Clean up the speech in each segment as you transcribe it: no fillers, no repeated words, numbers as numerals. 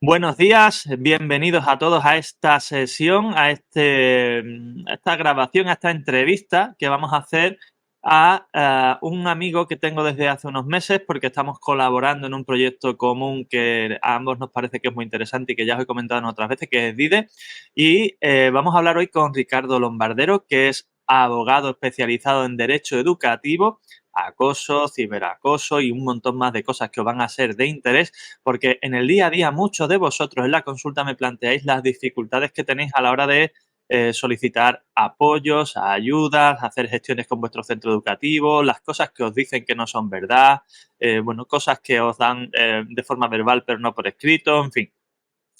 Buenos días, bienvenidos a todos a esta sesión, a esta grabación, a esta entrevista que vamos a hacer a un amigo que tengo desde hace unos meses porque estamos colaborando en un proyecto común que a ambos nos parece que es muy interesante y que ya os he comentado en otras veces, que es DIDE. Y vamos a hablar hoy con Ricardo Lombardero, que es abogado especializado en Derecho Educativo, acoso, ciberacoso y un montón más de cosas que os van a ser de interés, porque en el día a día muchos de vosotros en la consulta me planteáis las dificultades que tenéis a la hora de solicitar apoyos, ayudas, hacer gestiones con vuestro centro educativo, las cosas que os dicen que no son verdad, cosas que os dan de forma verbal pero no por escrito, en fin.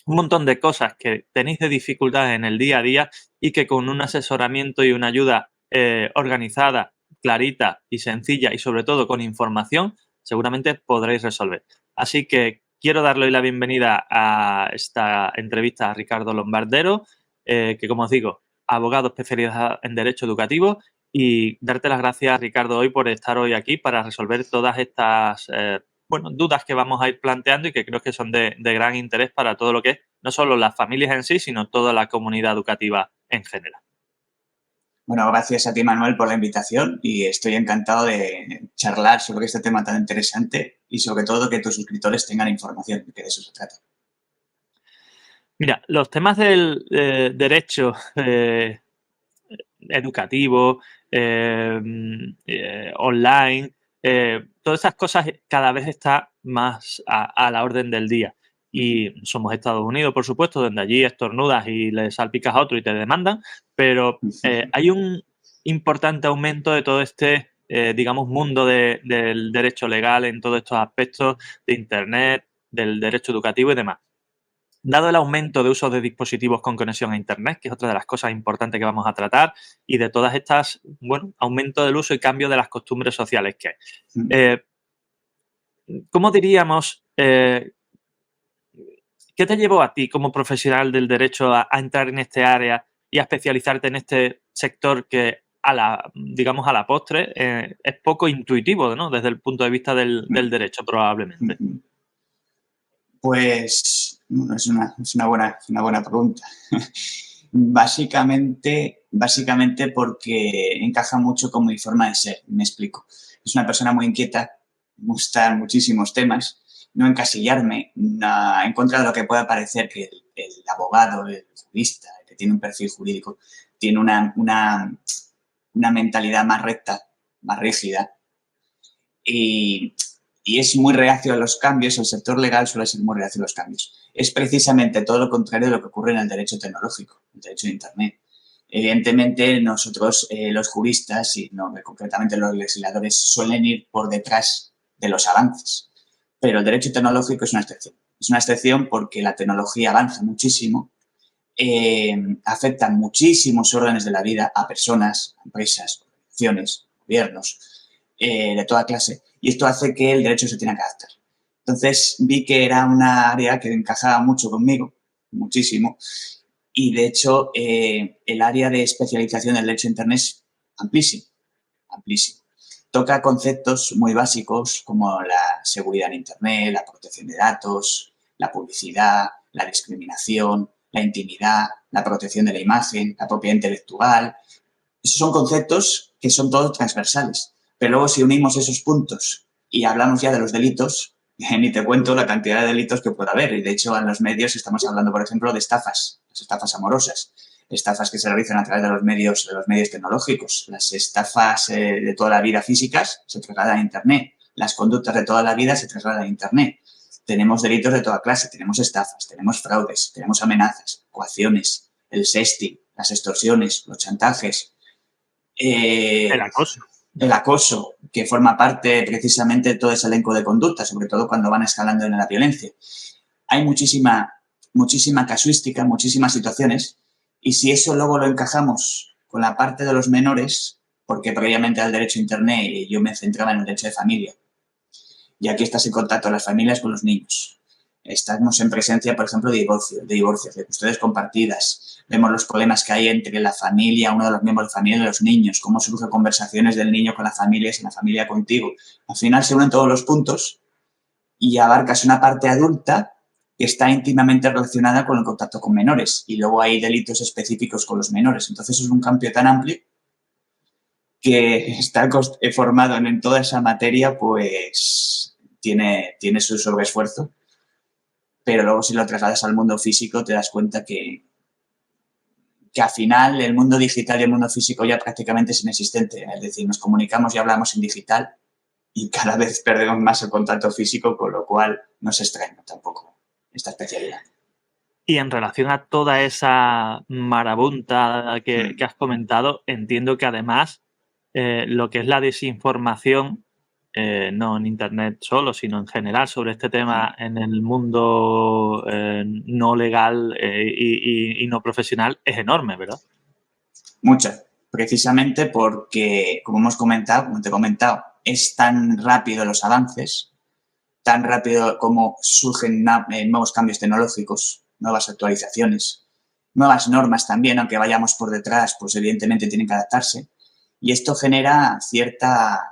Un montón de cosas que tenéis de dificultades en el día a día y que con un asesoramiento y una ayuda organizada, clarita y sencilla y sobre todo con información, seguramente podréis resolver. Así que quiero darle hoy la bienvenida a esta entrevista a Ricardo Lombardero, que como os digo, abogado especializado en Derecho Educativo, y darte las gracias, Ricardo, hoy por estar hoy aquí para resolver todas estas dudas que vamos a ir planteando y que creo que son de gran interés para todo lo que es no solo las familias en sí, sino toda la comunidad educativa en general. Bueno, gracias a ti, Manuel, por la invitación y estoy encantado de charlar sobre este tema tan interesante y sobre todo que tus suscriptores tengan información, que de eso se trata. Mira, los temas del derecho educativo, online, todas esas cosas cada vez está más a la orden del día. Y somos Estados Unidos, por supuesto, donde allí estornudas y le salpicas a otro y te demandan, pero hay un importante aumento de todo este, digamos, mundo del derecho legal en todos estos aspectos de Internet, del derecho educativo y demás. Dado el aumento de uso de dispositivos con conexión a Internet, que es otra de las cosas importantes que vamos a tratar, y de todas estas, aumento del uso y cambio de las costumbres sociales que hay. ¿Cómo diríamos, qué te llevó a ti como profesional del derecho a entrar en este área y a especializarte en este sector que digamos a la postre, es poco intuitivo, ¿no? Desde el punto de vista del derecho, probablemente? Pues bueno, es una buena pregunta. Básicamente porque encaja mucho con mi forma de ser, me explico. Es una persona muy inquieta, me gustan muchísimos temas, no encasillarme, en contra de lo que pueda parecer que el abogado, el jurista, el que tiene un perfil jurídico, tiene una mentalidad más recta, más rígida y es muy reacio a los cambios. El sector legal suele ser muy reacio a los cambios. Es precisamente todo lo contrario de lo que ocurre en el derecho tecnológico, el derecho de Internet. Evidentemente, nosotros, los juristas y no, concretamente los legisladores, suelen ir por detrás de los avances. Pero el derecho tecnológico es una excepción. Es una excepción porque la tecnología avanza muchísimo, afecta muchísimos órdenes de la vida a personas, a empresas, organizaciones, gobiernos, de toda clase. Y esto hace que el derecho se tenga que adaptar. Entonces vi que era una área que encajaba mucho conmigo, muchísimo, y de hecho el área de especialización del derecho de Internet es amplísimo, amplísimo. Toca conceptos muy básicos como la seguridad en Internet, la protección de datos, la publicidad, la discriminación, la intimidad, la protección de la imagen, la propiedad intelectual. Esos son conceptos que son todos transversales. Pero luego si unimos esos puntos y hablamos ya de los delitos, ni te cuento la cantidad de delitos que puede haber. Y de hecho en los medios estamos hablando, por ejemplo, de estafas, las estafas amorosas, estafas que se realizan a través de los medios tecnológicos, las estafas de toda la vida físicas se trasladan a Internet, las conductas de toda la vida se trasladan a Internet. Tenemos delitos de toda clase, tenemos estafas, tenemos fraudes, tenemos amenazas, coacciones, el sexting, las extorsiones, los chantajes. El acoso. El acoso, que forma parte precisamente de todo ese elenco de conductas, sobre todo cuando van escalando en la violencia. Hay muchísima casuística, muchísimas situaciones, y si eso luego lo encajamos con la parte de los menores, porque previamente al derecho a Internet yo me centraba en el derecho de familia, y aquí estás en contacto las familias con los niños. Estamos en presencia, por ejemplo, de divorcios, de custodias compartidas. Vemos los problemas que hay entre la familia, uno de los miembros de la familia y los niños, cómo surgen conversaciones del niño con la familia y la familia contigo. Al final se unen todos los puntos y abarcas una parte adulta que está íntimamente relacionada con el contacto con menores y luego hay delitos específicos con los menores. Entonces es un campo tan amplio que estar formado en toda esa materia pues tiene su sobreesfuerzo, pero luego si lo trasladas al mundo físico te das cuenta que al final el mundo digital y el mundo físico ya prácticamente es inexistente. Es decir, nos comunicamos y hablamos en digital y cada vez perdemos más el contacto físico, con lo cual no es extraño tampoco esta especialidad. Y en relación a toda esa marabunta que has comentado, entiendo que además lo que es la desinformación, no en Internet solo, sino en general sobre este tema en el mundo no legal y no profesional, es enorme, ¿verdad? Muchas, precisamente porque, como te he comentado, es tan rápido los avances, tan rápido como surgen nuevos cambios tecnológicos, nuevas actualizaciones, nuevas normas también, aunque vayamos por detrás, pues evidentemente tienen que adaptarse. Y esto genera cierta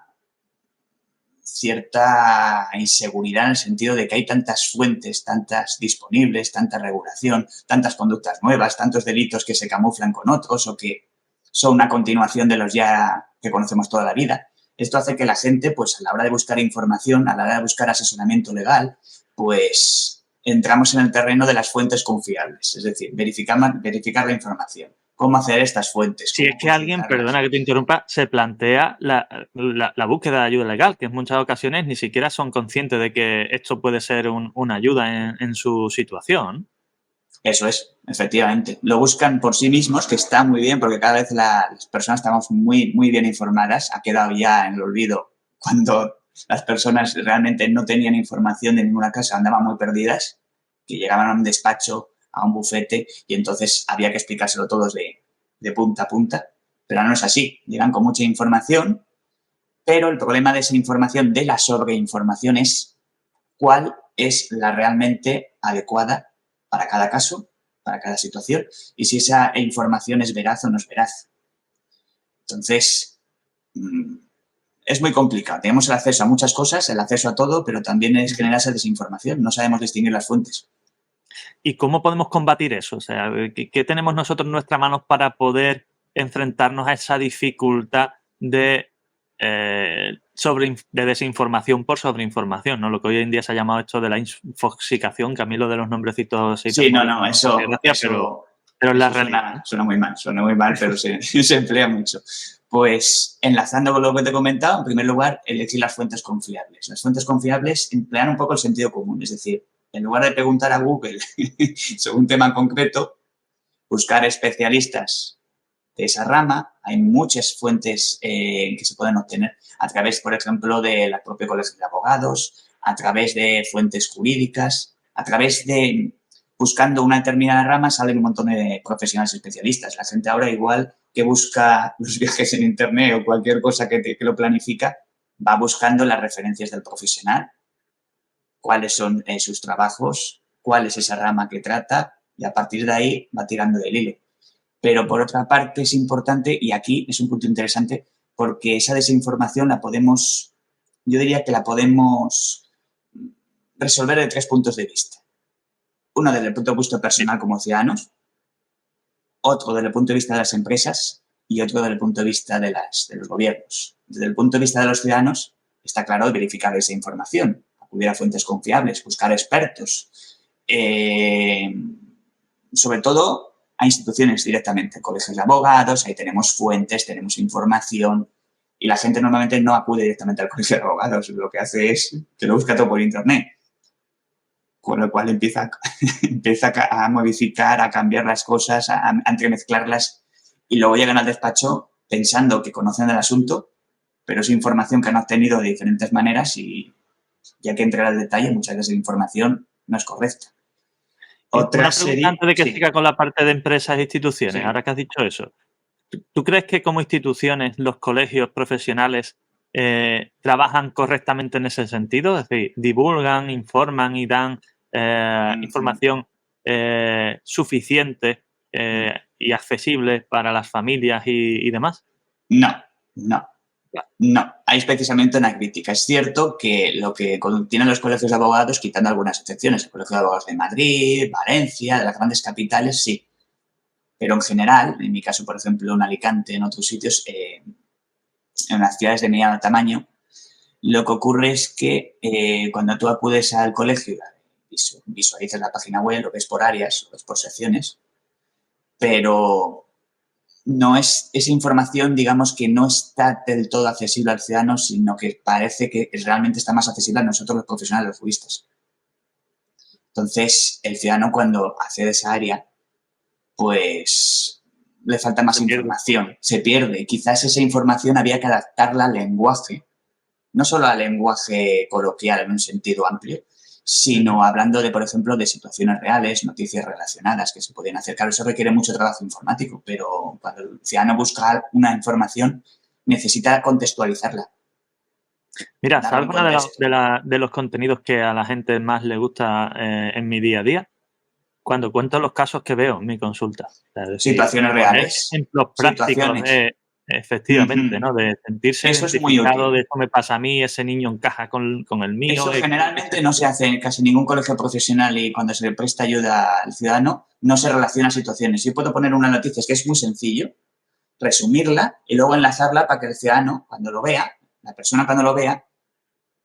inseguridad en el sentido de que hay tantas fuentes, tantas disponibles, tanta regulación, tantas conductas nuevas, tantos delitos que se camuflan con otros o que son una continuación de los ya que conocemos toda la vida. Esto hace que la gente, pues a la hora de buscar información, a la hora de buscar asesoramiento legal, pues entramos en el terreno de las fuentes confiables, es decir, verificar la información. ¿Cómo hacer estas fuentes? Si es que alguien, perdona que te interrumpa, se plantea la búsqueda de ayuda legal, que en muchas ocasiones ni siquiera son conscientes de que esto puede ser una ayuda en su situación. Eso es, efectivamente. Lo buscan por sí mismos, que está muy bien, porque cada vez las personas estamos muy, muy bien informadas. Ha quedado ya en el olvido cuando las personas realmente no tenían información de ninguna casa, andaban muy perdidas, que llegaban a un despacho, a un bufete, y entonces había que explicárselo todos de punta a punta. Pero no es así. Llegan con mucha información, pero el problema de esa información, de la sobreinformación, es cuál es la realmente adecuada para cada caso, para cada situación, y si esa información es veraz o no es veraz. Entonces, es muy complicado. Tenemos el acceso a muchas cosas, el acceso a todo, pero también genera esa desinformación. No sabemos distinguir las fuentes. ¿Y cómo podemos combatir eso? O sea, ¿qué tenemos nosotros en nuestras manos para poder enfrentarnos a esa dificultad de desinformación por sobreinformación, ¿no? Lo que hoy en día se ha llamado esto de la infoxicación, que a mí lo de los nombrecitos... Sí, no, eso pero es la realidad. Suena muy mal, pero se emplea mucho. Pues enlazando con lo que te he comentado, en primer lugar, elegir las fuentes confiables. Las fuentes confiables emplean un poco el sentido común, es decir, en lugar de preguntar a Google sobre un tema en concreto, buscar especialistas de esa rama. Hay muchas fuentes que se pueden obtener a través, por ejemplo, de la propia colegio de abogados, a través de fuentes jurídicas, a través de, buscando una determinada rama, salen un montón de profesionales especialistas. La gente ahora, igual que busca los viajes en Internet o cualquier cosa que lo planifica, va buscando las referencias del profesional, cuáles son sus trabajos, cuál es esa rama que trata, y a partir de ahí va tirando del hilo. Pero por otra parte es importante, y aquí es un punto interesante, porque esa desinformación yo diría que la podemos resolver de 3 puntos de vista. Uno desde el punto de vista personal como ciudadanos, otro desde el punto de vista de las empresas y otro desde el punto de vista de los gobiernos. Desde el punto de vista de los ciudadanos, está claro verificar esa información, acudir a fuentes confiables, buscar expertos, sobre todo a instituciones directamente, colegios de abogados, ahí tenemos fuentes, tenemos información y la gente normalmente no acude directamente al colegio de abogados, lo que hace es que lo busca todo por Internet, con lo cual empieza a modificar, a cambiar las cosas, a entremezclarlas y luego llegan al despacho pensando que conocen el asunto, pero es información que han obtenido de diferentes maneras y ya que entrar al detalle, muchas veces la información no es correcta. Otra pregunta antes de que siga con la parte de empresas e instituciones, Sí. ahora que has dicho eso. ¿Tú crees que como instituciones los colegios profesionales trabajan correctamente en ese sentido? Es decir, divulgan, informan y dan información suficiente y accesible para las familias y demás. No. No, hay precisamente una crítica. Es cierto que lo que tienen los colegios de abogados, quitando algunas excepciones, el Colegio de Abogados de Madrid, Valencia, de las grandes capitales, sí. Pero en general, en mi caso, por ejemplo, en Alicante, en otros sitios, en las ciudades de mediano tamaño, lo que ocurre es que cuando tú acudes al colegio, visualizas la página web, lo ves por áreas, lo ves por secciones, pero no es esa información, digamos, que no está del todo accesible al ciudadano, sino que parece que realmente está más accesible a nosotros los profesionales, los juristas. Entonces, el ciudadano cuando accede a esa área, pues le falta más información, se pierde. Quizás esa información había que adaptarla al lenguaje, no solo al lenguaje coloquial en un sentido amplio, sino hablando de, por ejemplo, de situaciones reales, noticias relacionadas que se podían hacer. Claro, eso requiere mucho trabajo informático, pero cuando el ciudadano busca una información, necesita contextualizarla. Mira, ¿sabes uno de los contenidos que a la gente más le gusta en mi día a día? Cuando cuento los casos que veo en mi consulta. Es decir, situaciones reales. Ejemplos prácticos efectivamente, ¿no? De sentirse eso identificado, es muy útil. de esto me pasa a mí, ese niño encaja con el mío. Eso generalmente no se hace en casi ningún colegio profesional y cuando se le presta ayuda al ciudadano no se relaciona situaciones. Yo puedo poner una noticia, es que es muy sencillo, resumirla y luego enlazarla para que el ciudadano, cuando lo vea, la persona cuando lo vea,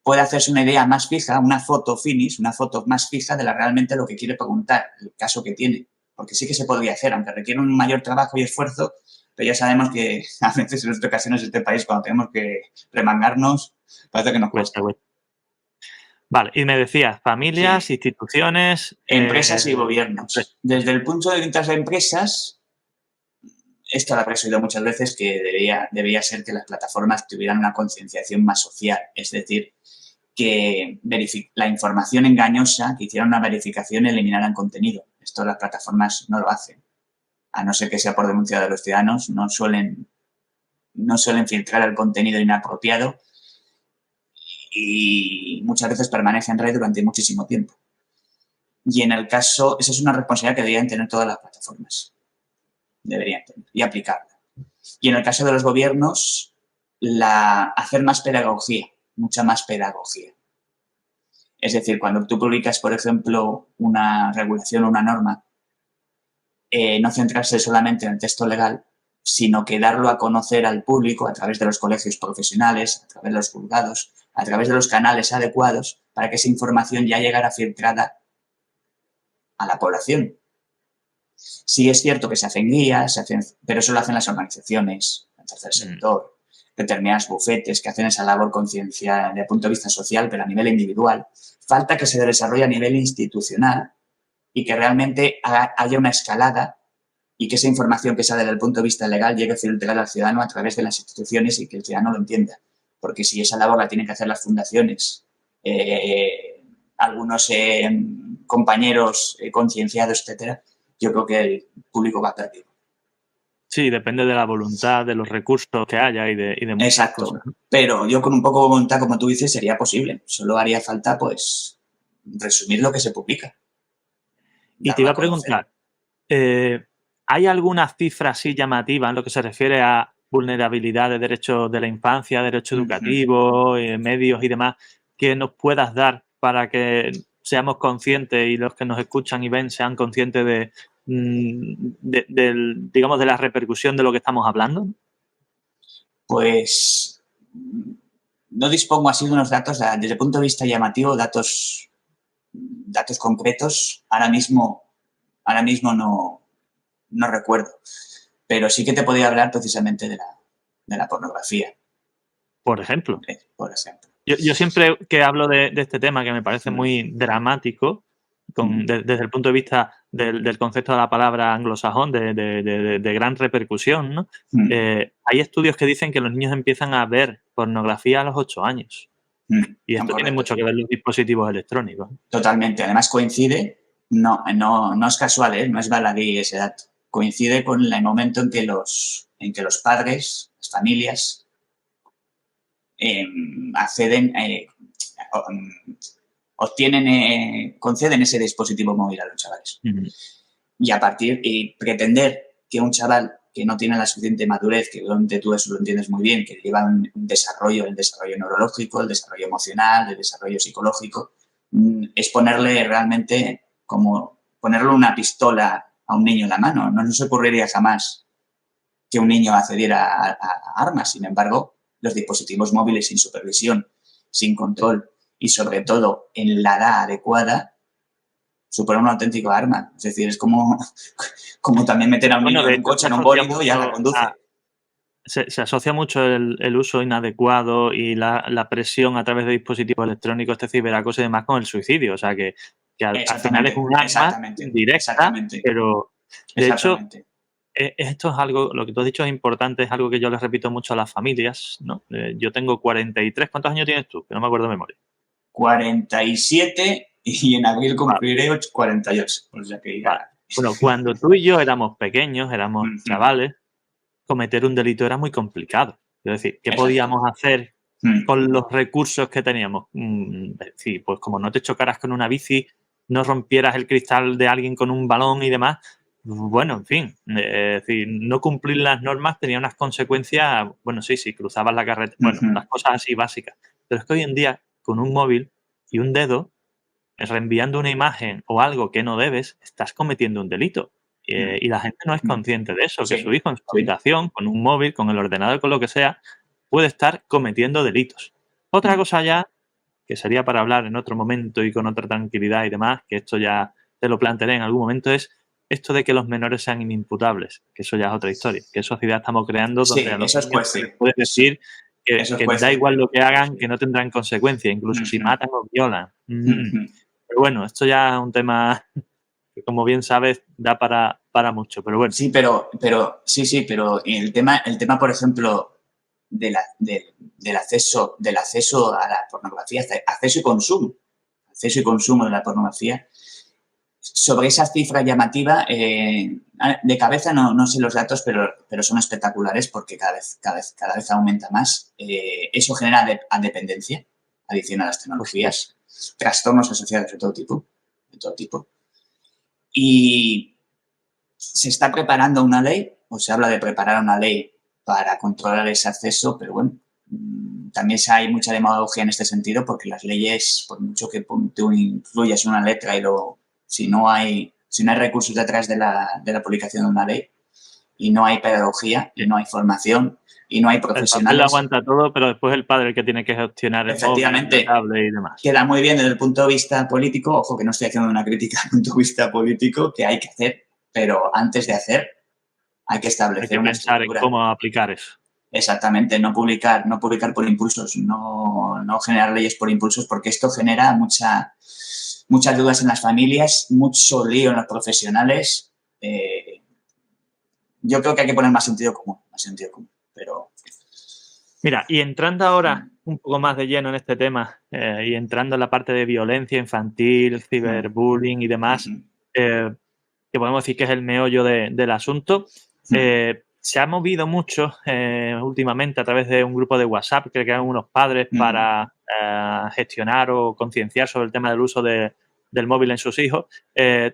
pueda hacerse una idea más fija, una foto finish, una foto más fija de realmente lo que quiere preguntar, el caso que tiene. Porque sí que se podría hacer, aunque requiere un mayor trabajo y esfuerzo, pero ya sabemos que a veces en nuestras ocasiones en este país, cuando tenemos que remangarnos, parece que nos cuesta. Vale, y me decías, familias, sí. Instituciones... Empresas y gobiernos. Desde el punto de vista de empresas, esto lo he oído muchas veces, que debería ser que las plataformas tuvieran una concienciación más social, es decir, que la información engañosa, que hicieran una verificación y eliminaran contenido. Esto las plataformas no lo hacen. A no ser que sea por denuncia de los ciudadanos, no suelen filtrar el contenido inapropiado y muchas veces permanece en red durante muchísimo tiempo. Y en el caso, esa es una responsabilidad que deberían tener todas las plataformas. Deberían tener y aplicarla. Y en el caso de los gobiernos, hacer más pedagogía, mucha más pedagogía. Es decir, cuando tú publicas, por ejemplo, una regulación o una norma, no centrarse solamente en el texto legal, sino que darlo a conocer al público a través de los colegios profesionales, a través de los juzgados, a través de los canales adecuados, para que esa información ya llegara filtrada a la población. Sí es cierto que se hacen guías, pero eso lo hacen las organizaciones, el tercer sector, determinados bufetes que hacen esa labor conciencia desde el punto de vista social, pero a nivel individual. Falta que se desarrolle a nivel institucional y que realmente haya una escalada y que esa información que sale desde el punto de vista legal llegue a filtrar al ciudadano a través de las instituciones y que el ciudadano lo entienda. Porque si esa labor la tienen que hacer las fundaciones, algunos compañeros concienciados, etcétera, yo creo que el público va perdido. Sí, depende de la voluntad, de los recursos que haya y de muchas Exacto. cosas. Pero yo con un poco de voluntad, como tú dices, sería posible. Solo haría falta, pues, resumir lo que se publica. Y te iba a preguntar, ¿hay alguna cifra así llamativa en lo que se refiere a vulnerabilidad de derechos de la infancia, derechos educativos, medios y demás, que nos puedas dar para que seamos conscientes y los que nos escuchan y ven sean conscientes digamos, de la repercusión de lo que estamos hablando? Pues no dispongo así de unos datos, desde el punto de vista llamativo, datos concretos, ahora mismo no recuerdo, pero sí que te podría hablar precisamente de la pornografía. Por ejemplo. Por ejemplo. Yo siempre que hablo de este tema, que me parece muy dramático, desde el punto de vista del concepto de la palabra anglosajón, de gran repercusión, ¿no? Hay estudios que dicen que los niños empiezan a ver pornografía a los 8 años. Y esto tiene mucho que ver los dispositivos electrónicos. Totalmente. Además coincide, no es casual, no es baladí ese dato. Coincide con el momento en que los padres, las familias, acceden, conceden ese dispositivo móvil a los chavales. Y pretender que un chaval que no tienen la suficiente madurez, que obviamente tú eso lo entiendes muy bien, que llevan un desarrollo, el desarrollo neurológico, el desarrollo emocional, el desarrollo psicológico, es ponerle realmente como ponerle una pistola a un niño en la mano. No nos ocurriría jamás que un niño accediera a armas. Sin embargo, los dispositivos móviles sin supervisión, sin control y sobre todo en la edad adecuada, supone un auténtico arma. Es decir, es como también meter a un Bueno, niño de en un hecho, coche, en un bólido y ahora conduce. Se asocia mucho el uso inadecuado y la presión a través de dispositivos electrónicos, este ciberacoso y demás, con el suicidio. O sea, que al final es un arma directa, pero de hecho, esto es algo, lo que tú has dicho es importante, es algo que yo les repito mucho a las familias, ¿no? Yo tengo 43. ¿Cuántos años tienes tú? Que no me acuerdo de memoria. 47 y en abril cumpliré 48. O sea que ya... Vale. Bueno, cuando tú y yo éramos pequeños, éramos chavales, cometer un delito era muy complicado. Es decir, ¿qué podíamos hacer con los recursos que teníamos? Es decir, pues como no te chocaras con una bici, no rompieras el cristal de alguien con un balón y demás. Bueno, en fin, es decir, no cumplir las normas tenía unas consecuencias, bueno, sí, si cruzabas la carretera, bueno, unas cosas así básicas. Pero es que hoy en día, con un móvil y un dedo, reenviando una imagen o algo que no debes, estás cometiendo un delito. Y la gente no es consciente de eso, que su hijo en su habitación, con un móvil, con el ordenador, con lo que sea, puede estar cometiendo delitos. Otra cosa ya, que sería para hablar en otro momento y con otra tranquilidad y demás, que esto ya te lo plantearé en algún momento, es esto de que los menores sean inimputables, que eso ya es otra historia. ¿Qué sociedad estamos creando donde a los niños se les puede decir que da igual lo que hagan, que no tendrán consecuencias, incluso si matan o violan? Pero bueno, esto ya es un tema que, como bien sabes, da para mucho, pero bueno. Sí, pero el tema, por ejemplo, del acceso a la pornografía, acceso y consumo de la pornografía, sobre esa cifra llamativa, de cabeza no sé los datos, pero son espectaculares porque cada vez aumenta más. Eso genera dependencia, adicción a las tecnologías, trastornos asociados de todo tipo. Y se está preparando una ley, o se habla de preparar una ley para controlar ese acceso, pero bueno, también hay mucha demagogia en este sentido porque las leyes, por mucho que tú incluyas una letra y si no hay recursos detrás de la publicación de una ley y no hay pedagogía y no hay formación y no hay profesionales. El papel aguanta todo, pero después el padre el que tiene que gestionar el móvil, la tablet y demás. Queda muy bien desde el punto de vista político, ojo que no estoy haciendo una crítica desde el punto de vista político, que hay que hacer, pero antes de hacer hay que establecer una estructura. Hay que pensar en cómo aplicar eso. Exactamente, no publicar por impulsos, no generar leyes por impulsos, porque esto genera muchas dudas en las familias, mucho lío en los profesionales. Yo creo que hay que poner más sentido común, pero... Mira, y entrando ahora un poco más de lleno en este tema y entrando en la parte de violencia infantil, ciberbullying y demás, que podemos decir que es el meollo del asunto, se ha movido mucho últimamente a través de un grupo de WhatsApp que crean unos padres para gestionar o concienciar sobre el tema del uso del móvil en sus hijos,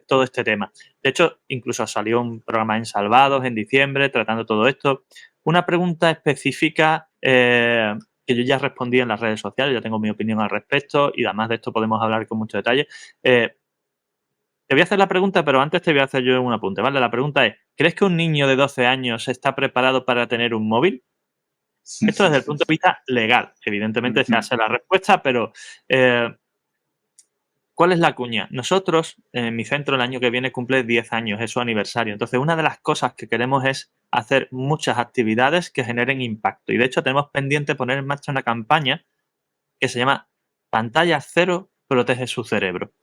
todo este tema. De hecho, incluso salió un programa en Salvados en diciembre tratando todo esto. Una pregunta específica que yo ya respondí en las redes sociales, ya tengo mi opinión al respecto y además de esto podemos hablar con mucho detalle. Te voy a hacer la pregunta, pero antes te voy a hacer yo un apunte, ¿vale? La pregunta es, ¿crees que un niño de 12 años está preparado para tener un móvil? Esto desde el punto de vista legal. Evidentemente se hace la respuesta, pero ¿cuál es la cuña? Nosotros, en mi centro, el año que viene cumple 10 años, es su aniversario. Entonces, una de las cosas que queremos es hacer muchas actividades que generen impacto. Y, de hecho, tenemos pendiente poner en marcha una campaña que se llama Pantalla Cero protege su cerebro.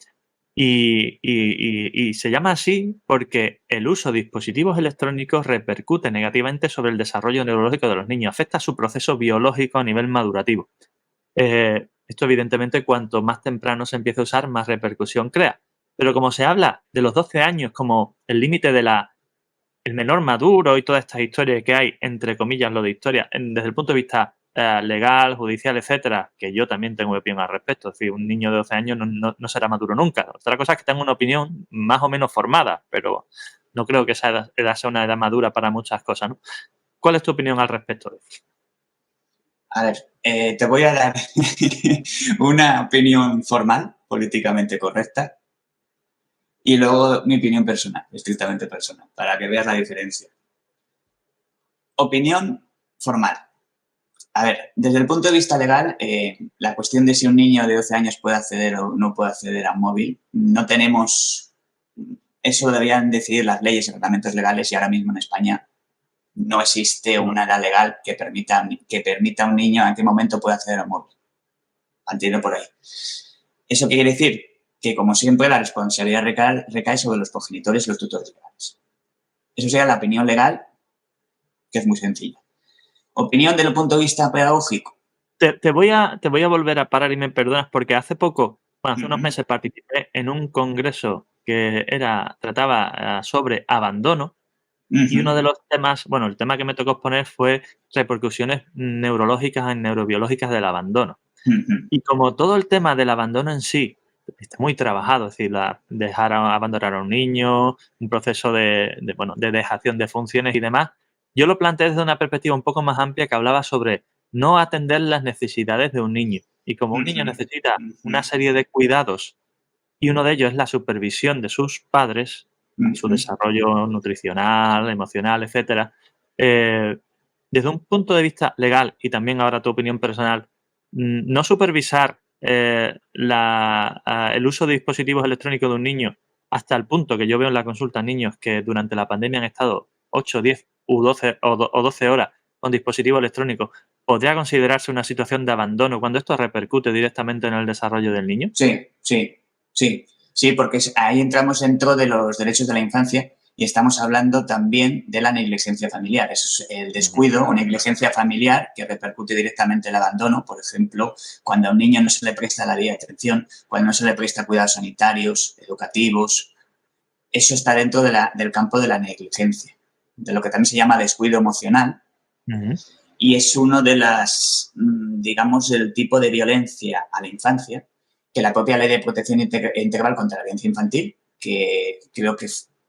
Y se llama así porque el uso de dispositivos electrónicos repercute negativamente sobre el desarrollo neurológico de los niños, afecta su proceso biológico a nivel madurativo. Esto, evidentemente, cuanto más temprano se empiece a usar, más repercusión crea. Pero como se habla de los 12 años como el límite de el menor maduro y todas estas historias que hay, entre comillas, lo de historia, desde el punto de vista legal, judicial, etcétera, que yo también tengo opinión al respecto. Es decir, un niño de 12 años no será maduro nunca. Otra cosa es que tenga una opinión más o menos formada, pero no creo que esa edad sea una edad madura para muchas cosas, ¿no? ¿Cuál es tu opinión al respecto de esto? A ver, te voy a dar una opinión formal, políticamente correcta, y luego mi opinión personal, estrictamente personal, para que veas la diferencia. Opinión formal. A ver, desde el punto de vista legal, la cuestión de si un niño de 12 años puede acceder o no puede acceder a un móvil, no tenemos... Eso lo deberían decidir las leyes y reglamentos legales y ahora mismo en España no existe una edad legal que permita a un niño en qué momento puede acceder a un móvil. Entiendo por ahí. ¿Eso qué quiere decir? Que, como siempre, la responsabilidad recae sobre los progenitores y los tutores legales. Eso sería la opinión legal, que es muy sencilla. Opinión desde el punto de vista pedagógico. Te voy a volver a parar y me perdonas porque hace poco, bueno, hace unos meses participé en un congreso que trataba sobre abandono y uno de los temas, bueno, el tema que me tocó exponer fue repercusiones neurológicas y neurobiológicas del abandono. Y como todo el tema del abandono en sí está muy trabajado, es decir, abandonar a un niño, un proceso de dejación de funciones y demás, yo lo planteé desde una perspectiva un poco más amplia que hablaba sobre no atender las necesidades de un niño. Y como un niño necesita una serie de cuidados y uno de ellos es la supervisión de sus padres, su desarrollo nutricional, emocional, etcétera, desde un punto de vista legal y también ahora tu opinión personal, no supervisar el uso de dispositivos electrónicos de un niño hasta el punto que yo veo en la consulta niños que durante la pandemia han estado 8, 10 o 12 horas con dispositivos electrónicos, ¿podría considerarse una situación de abandono cuando esto repercute directamente en el desarrollo del niño? Sí, porque ahí entramos dentro de los derechos de la infancia y estamos hablando también de la negligencia familiar. Eso es el descuido o negligencia familiar que repercute directamente en el abandono. Por ejemplo, cuando a un niño no se le presta la debida atención, cuando no se le presta cuidados sanitarios, educativos. Eso está dentro del campo de la negligencia, de lo que también se llama descuido emocional. Y es uno de las, digamos, del tipo de violencia a la infancia que la propia Ley de Protección Integral contra la Violencia Infantil, que creo que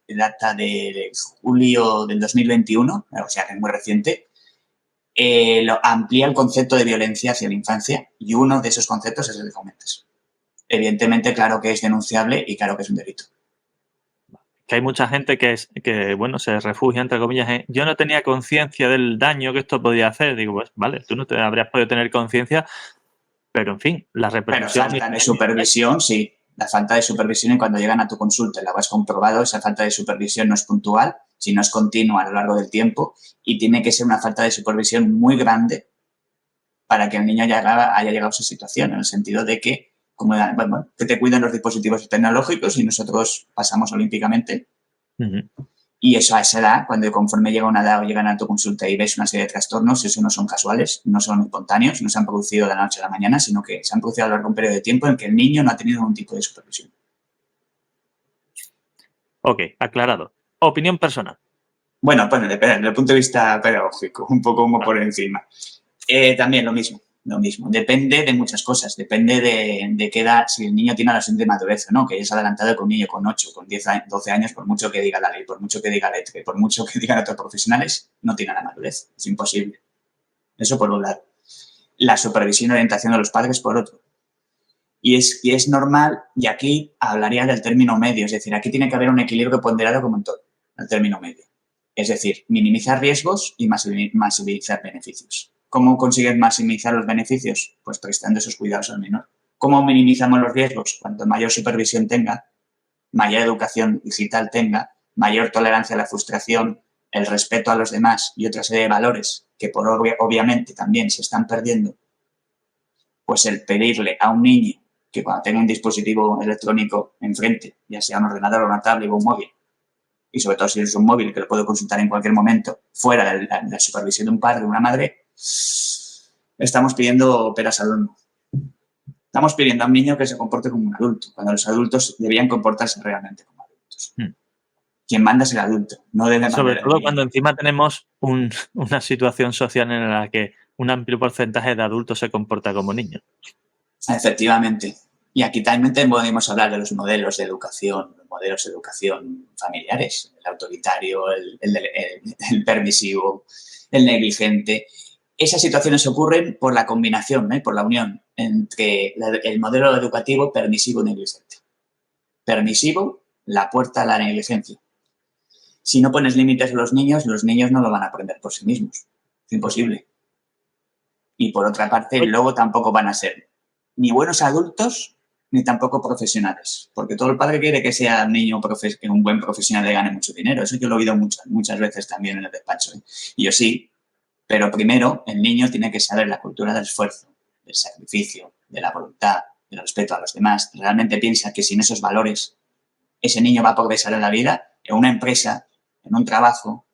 data de julio del 2021, o sea que es muy reciente, lo amplía el concepto de violencia hacia la infancia y uno de esos conceptos es el que comentas. Evidentemente, claro que es denunciable y claro que es un delito. Que hay mucha gente que se refugia, entre comillas, en yo no tenía conciencia del daño que esto podía hacer. Digo, pues vale, tú no te habrías podido tener conciencia, pero en fin, la repercusión... Pero falta de supervisión, sí. La falta de supervisión y cuando llegan a tu consulta, la has comprobado, esa falta de supervisión no es puntual, sino es continua a lo largo del tiempo y tiene que ser una falta de supervisión muy grande para que el niño haya llegado a esa situación, en el sentido de que, que te cuidan los dispositivos tecnológicos y nosotros pasamos olímpicamente. Y eso a esa edad, cuando conforme llega una edad o llegan a tu consulta y ves una serie de trastornos, eso no son casuales, no son espontáneos, no se han producido de la noche a la mañana, sino que se han producido a lo largo de un periodo de tiempo en que el niño no ha tenido ningún tipo de supervisión. Ok, aclarado. Opinión personal. Bueno, desde el punto de vista pedagógico, un poco como por encima. También lo mismo. Depende de muchas cosas. Depende de qué edad, si el niño tiene la siguiente madurez o no, que es adelantado con un niño con 8, con 10, 12 años, por mucho que diga la ley, por mucho que diga la ETRE, por mucho que digan otros profesionales, no tiene la madurez. Es imposible. Eso por un lado. La supervisión y orientación de los padres por otro. Y es normal, y aquí hablaría del término medio, es decir, aquí tiene que haber un equilibrio ponderado como en todo, el término medio. Es decir, minimizar riesgos y maximizar beneficios. ¿Cómo consiguen maximizar los beneficios? Pues prestando esos cuidados al menor. ¿Cómo minimizamos los riesgos? Cuanto mayor supervisión tenga, mayor educación digital tenga, mayor tolerancia a la frustración, el respeto a los demás y otra serie de valores que obviamente también se están perdiendo, pues el pedirle a un niño que cuando tenga un dispositivo electrónico enfrente, ya sea un ordenador o una tablet o un móvil, y sobre todo si es un móvil que lo puedo consultar en cualquier momento, fuera de la supervisión de un padre o una madre, estamos pidiendo peras al olmo. Estamos pidiendo a un niño que se comporte como un adulto, cuando los adultos debían comportarse realmente como adultos. Quien manda es el adulto, no debe mandar. Sobre todo cuando encima tenemos una situación social en la que un amplio porcentaje de adultos se comporta como niños. Efectivamente. Y aquí también podemos hablar de los modelos de educación, los modelos de educación familiares, el autoritario, el permisivo, el negligente. Esas situaciones ocurren por la combinación, por la unión entre el modelo educativo permisivo y negligente. Permisivo, la puerta a la negligencia. Si no pones límites a los niños no lo van a aprender por sí mismos. Es imposible. Y por otra parte, luego tampoco van a ser ni buenos adultos ni tampoco profesionales. Porque todo el padre quiere que sea un niño, que un buen profesional le gane mucho dinero. Eso yo lo he oído muchas veces también en el despacho. Y yo sí, pero primero el niño tiene que saber la cultura del esfuerzo, del sacrificio, de la voluntad, del respeto a los demás. Realmente piensa que sin esos valores ese niño va a progresar en la vida, en una empresa, en un trabajo.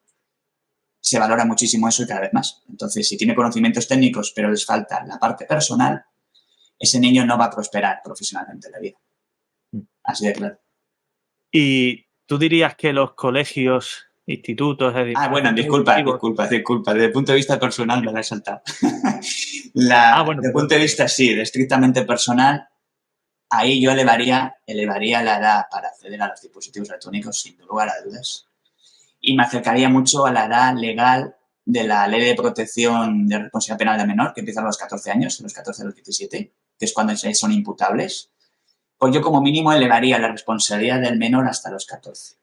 Se valora muchísimo eso y cada vez más. Entonces, si tiene conocimientos técnicos pero les falta la parte personal, ese niño no va a prosperar profesionalmente en la vida. Así de claro. ¿Y tú dirías que los colegios, institutos... bueno, disculpa. Desde el punto de vista personal me la he saltado. Desde el punto de vista, sí, de estrictamente personal, ahí yo elevaría la edad para acceder a los dispositivos electrónicos sin lugar a dudas. Y me acercaría mucho a la edad legal de la Ley de Protección de Responsabilidad Penal del Menor, que empieza a los 14 años, de los 14 a los 17, que es cuando son imputables. Pues yo como mínimo elevaría la responsabilidad del menor hasta los 14.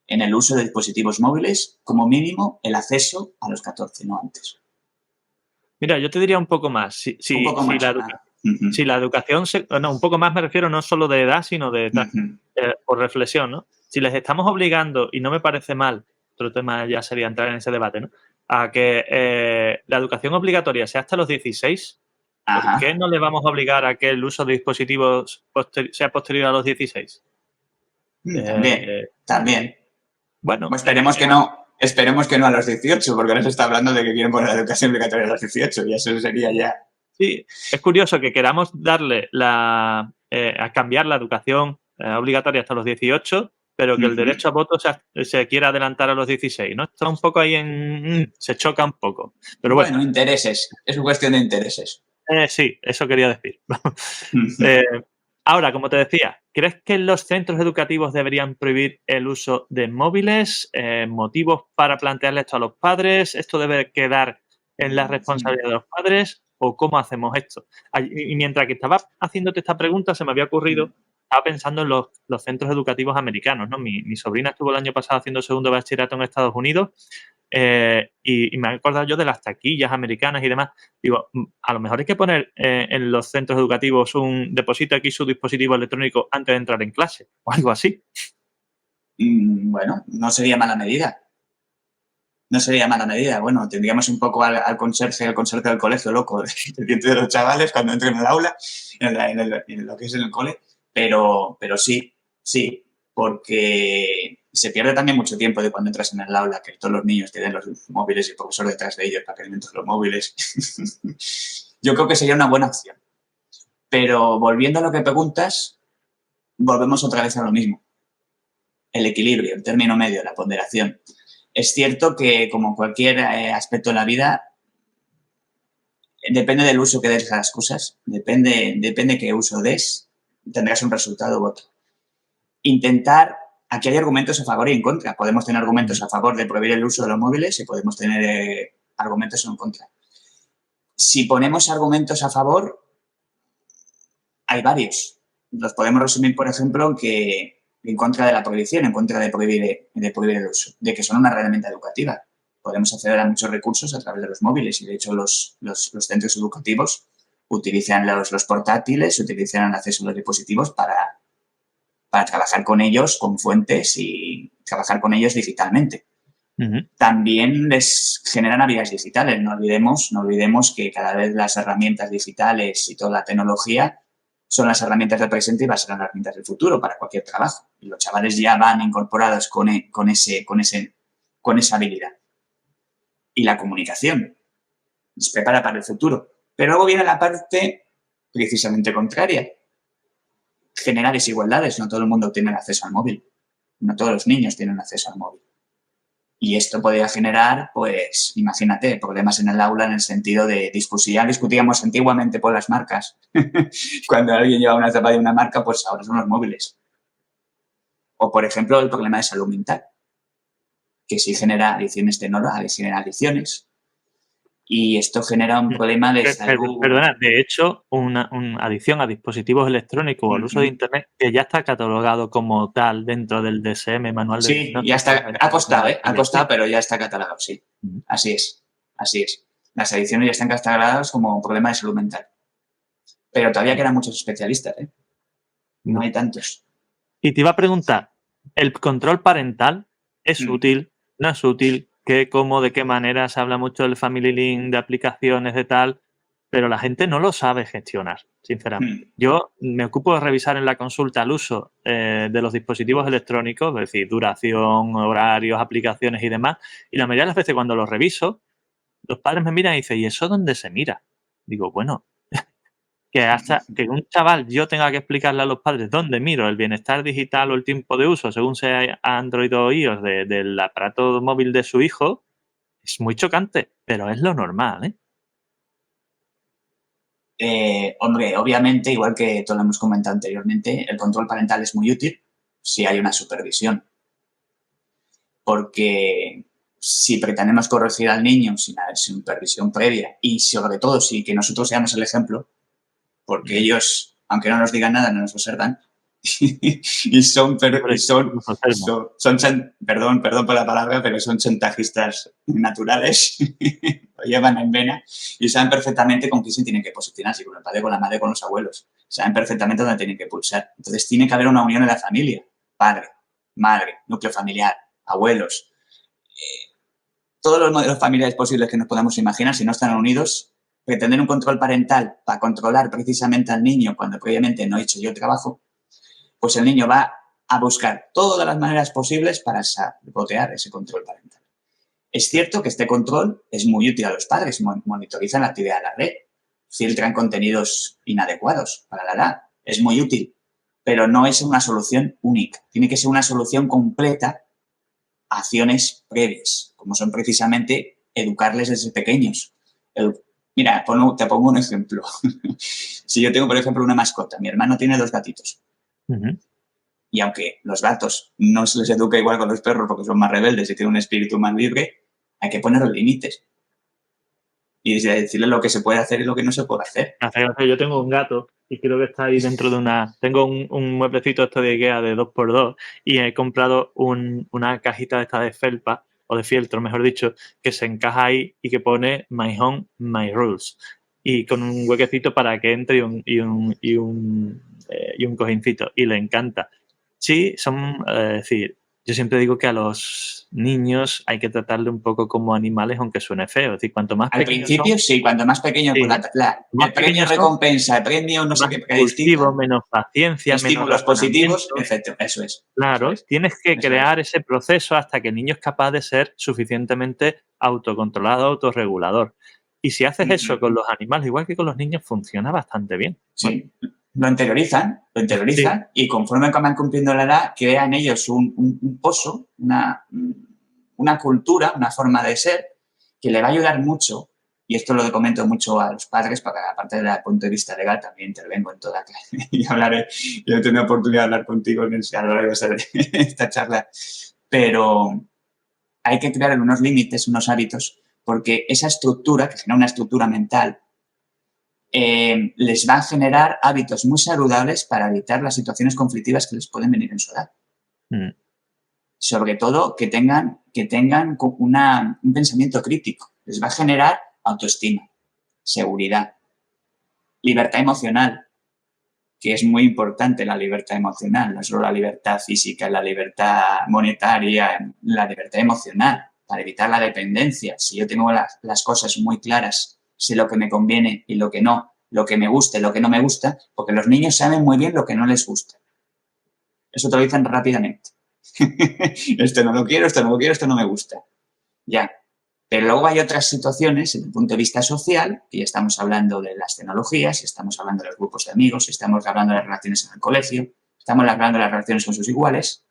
En el uso de dispositivos móviles, como mínimo, el acceso a los 14, no antes. Mira, yo te diría un poco más. Si la educación... un poco más me refiero no solo de edad, sino de edad, por reflexión, ¿no? Si les estamos obligando, y no me parece mal, otro tema ya sería entrar en ese debate, ¿no?, a que la educación obligatoria sea hasta los 16, ¿por qué no le vamos a obligar a que el uso de dispositivos sea posterior a los 16? También. Bueno, pues esperemos que no a los 18, porque ahora se está hablando de que quieren poner la educación obligatoria a los 18 y eso sería ya... Sí, es curioso que queramos darle a cambiar la educación obligatoria hasta los 18, pero que el derecho a voto se quiera adelantar a los 16, ¿no? Está un poco ahí se choca un poco. Pero bueno, intereses. Es una cuestión de intereses. Sí, eso quería decir. Ahora, como te decía, ¿crees que los centros educativos deberían prohibir el uso de móviles? ¿Motivos para plantearle esto a los padres? ¿Esto debe quedar en la responsabilidad de los padres? ¿O cómo hacemos esto? Y mientras que estaba haciéndote esta pregunta, se me había ocurrido, estaba pensando en los centros educativos americanos, ¿no? Mi sobrina estuvo el año pasado haciendo segundo bachillerato en Estados Unidos y me he acordado yo de las taquillas americanas y demás. Digo, a lo mejor hay que poner en los centros educativos un deposita aquí su dispositivo electrónico antes de entrar en clase o algo así. Bueno, no sería mala medida. Bueno, tendríamos un poco al conserje del colegio loco, pendiente de los chavales cuando entren en el aula, en lo que es en el cole, pero sí, porque se pierde también mucho tiempo de cuando entras en el aula, que todos los niños tienen los móviles y el profesor detrás de ellos para que alimenten los móviles. Yo creo que sería una buena opción. Pero volviendo a lo que preguntas, volvemos otra vez a lo mismo. El equilibrio, el término medio, la ponderación. Es cierto que, como cualquier aspecto de la vida, depende del uso que des a las cosas, depende qué uso des, tendrás un resultado u otro. Aquí hay argumentos a favor y en contra. Podemos tener argumentos a favor de prohibir el uso de los móviles y podemos tener argumentos en contra. Si ponemos argumentos a favor, hay varios. Los podemos resumir, por ejemplo, que en contra de la prohibición, en contra de prohibir el uso, de que son una herramienta educativa. Podemos acceder a muchos recursos a través de los móviles y, de hecho, los centros educativos utilizan los portátiles, utilizan el acceso a los dispositivos para trabajar con ellos con fuentes y trabajar con ellos digitalmente. También les generan habilidades digitales. No olvidemos que cada vez las herramientas digitales y toda la tecnología son las herramientas del presente y van a ser las herramientas del futuro para cualquier trabajo. Y los chavales ya van incorporados con esa habilidad. Y la comunicación les prepara para el futuro. Pero luego viene la parte precisamente contraria. Generar desigualdades. No todo el mundo tiene acceso al móvil. No todos los niños tienen acceso al móvil. Y esto podría generar, pues, imagínate, problemas en el aula en el sentido de discusión. Ya discutíamos antiguamente por las marcas. Cuando alguien llevaba una zapatilla de una marca, pues ahora son los móviles. O, por ejemplo, el problema de salud mental, que sí genera adicciones tecnológicas, genera adicciones. Y esto genera un problema de salud. Perdona, de hecho, una adicción a dispositivos electrónicos o al uso de Internet que ya está catalogado como tal dentro del DSM, Manual de Sí, ya está. Ha costado, Ha costado, pero ya está catalogado, sí. Así es. Así es. Las adicciones ya están catalogadas como un problema de salud mental. Pero todavía quedan muchos especialistas, ¿eh? No hay tantos. Y te iba a preguntar, ¿el control parental es útil? ¿No es útil? ¿Qué, cómo, de qué manera? Se habla mucho del Family Link, de aplicaciones, de tal, pero la gente no lo sabe gestionar, sinceramente. Yo me ocupo de revisar en la consulta el uso de los dispositivos electrónicos, es decir, duración, horarios, aplicaciones y demás, y la mayoría de las veces cuando los reviso, los padres me miran y dicen, ¿y eso dónde se mira? Digo, bueno, que hasta que un chaval yo tenga que explicarle a los padres dónde miro el bienestar digital o el tiempo de uso, según sea Android o iOS, del aparato móvil de su hijo, es muy chocante, pero es lo normal, Hombre, obviamente, igual que todo lo hemos comentado anteriormente, el control parental es muy útil si hay una supervisión. Porque si pretendemos corregir al niño sin la supervisión previa y sobre todo si que nosotros seamos el ejemplo, porque ellos, aunque no nos digan nada, no nos observan y son, perdón por la palabra, pero son chantajistas naturales, lo llevan en vena y saben perfectamente con quién se tienen que posicionar, si con el padre, con la madre, con los abuelos. Saben perfectamente dónde tienen que pulsar. Entonces tiene que haber una unión en la familia, padre, madre, núcleo familiar, abuelos. Todos los modelos familiares posibles que nos podamos imaginar, si no están unidos, pretender un control parental para controlar precisamente al niño cuando previamente no he hecho yo el trabajo, pues el niño va a buscar todas las maneras posibles para sabotear ese control parental. Es cierto que este control es muy útil a los padres, monitorizan la actividad de la red, filtran contenidos inadecuados para la edad, es muy útil, pero no es una solución única, tiene que ser una solución completa a acciones previas, como son precisamente educarles desde pequeños. Mira, te pongo un ejemplo. Si yo tengo, por ejemplo, una mascota, mi hermano tiene 2 gatitos. Y aunque los gatos no se les educa igual con los perros porque son más rebeldes y tienen un espíritu más libre, hay que poner límites. Y decirle lo que se puede hacer y lo que no se puede hacer. Yo tengo un gato y creo que está ahí dentro de una... Tengo un mueblecito esto de Ikea de 2x2 y he comprado una cajita de esta de felpa, o de fieltro, mejor dicho, que se encaja ahí y que pone My Home, My Rules. Y con un huequecito para que entre y un cojincito. Y le encanta. Sí, son... es decir, yo siempre digo que a los niños hay que tratarle un poco como animales, aunque suene feo. Es decir, cuanto más al principio, sí, cuanto más pequeño, sí, pues el premio recompensa, el premio no sé qué, distinto. Menos paciencia, estímulos positivos, efecto, eso es. Claro, eso es. Tienes que crear ese proceso hasta que el niño es capaz de ser suficientemente autocontrolado, autorregulador. Y si haces eso con los animales, igual que con los niños, funciona bastante bien. Sí. Lo interiorizan sí. Y conforme van cumpliendo la edad, crea en ellos un pozo, una cultura, una forma de ser que le va a ayudar mucho, y esto lo comento mucho a los padres, porque aparte del punto de vista legal también intervengo en toda y hablaré, yo tengo la oportunidad de hablar contigo a lo largo de esta charla, pero hay que crear unos límites, unos hábitos, porque esa estructura, que genera una estructura mental, les va a generar hábitos muy saludables para evitar las situaciones conflictivas que les pueden venir en su edad. Sobre todo que tengan un pensamiento crítico. Les va a generar autoestima, seguridad, libertad emocional, que es muy importante la libertad emocional, no solo la libertad física, la libertad monetaria, la libertad emocional, para evitar la dependencia. Si yo tengo las cosas muy claras, sé lo que me conviene y lo que no, lo que me gusta y lo que no me gusta, porque los niños saben muy bien lo que no les gusta. Eso te lo dicen rápidamente. Esto no lo quiero, esto no lo quiero, esto no me gusta. Ya. Pero luego hay otras situaciones, desde el punto de vista social, que ya estamos hablando de las tecnologías, estamos hablando de los grupos de amigos, estamos hablando de las relaciones en el colegio, estamos hablando de las relaciones con sus iguales,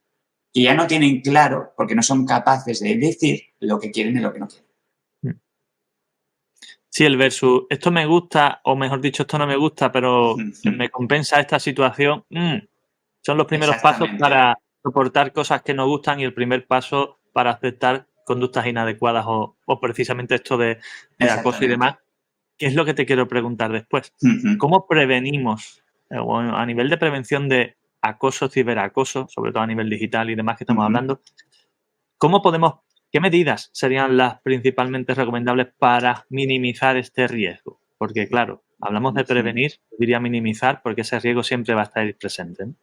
que ya no tienen claro porque no son capaces de decir lo que quieren y lo que no quieren. Sí, el versus, esto me gusta, o mejor dicho, esto no me gusta, pero me compensa esta situación. Son los primeros pasos Exactamente. para soportar cosas que no gustan y el primer paso para aceptar conductas inadecuadas o precisamente esto de acoso y demás. ¿Qué es lo que te quiero preguntar después? ¿Cómo prevenimos, bueno, a nivel de prevención de acoso, ciberacoso, sobre todo a nivel digital y demás que estamos hablando, qué medidas serían las principalmente recomendables para minimizar este riesgo? Porque, claro, hablamos de prevenir, diría minimizar, porque ese riesgo siempre va a estar presente, ¿no?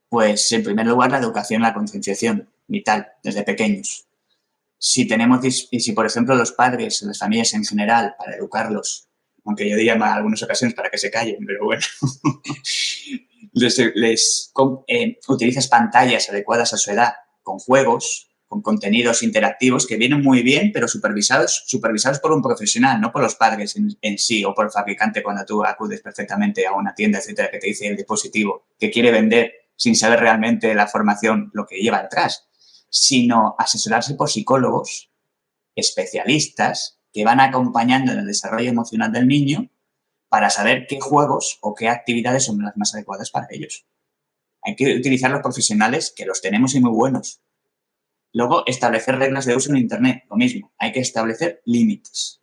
Pues, en primer lugar, la educación, la concienciación, vital, desde pequeños. Si por ejemplo, los padres, las familias en general, para educarlos, aunque yo diría en algunas ocasiones para que se callen, pero bueno, utilizas pantallas adecuadas a su edad, con juegos, con contenidos interactivos que vienen muy bien, pero supervisados por un profesional, no por los padres en sí o por el fabricante cuando tú acudes perfectamente a una tienda, etcétera, que te dice el dispositivo que quiere vender sin saber realmente la formación, lo que lleva detrás, sino asesorarse por psicólogos especialistas que van acompañando en el desarrollo emocional del niño para saber qué juegos o qué actividades son las más adecuadas para ellos. Hay que utilizar los profesionales, que los tenemos y muy buenos. Luego, establecer reglas de uso en Internet, lo mismo. Hay que establecer límites.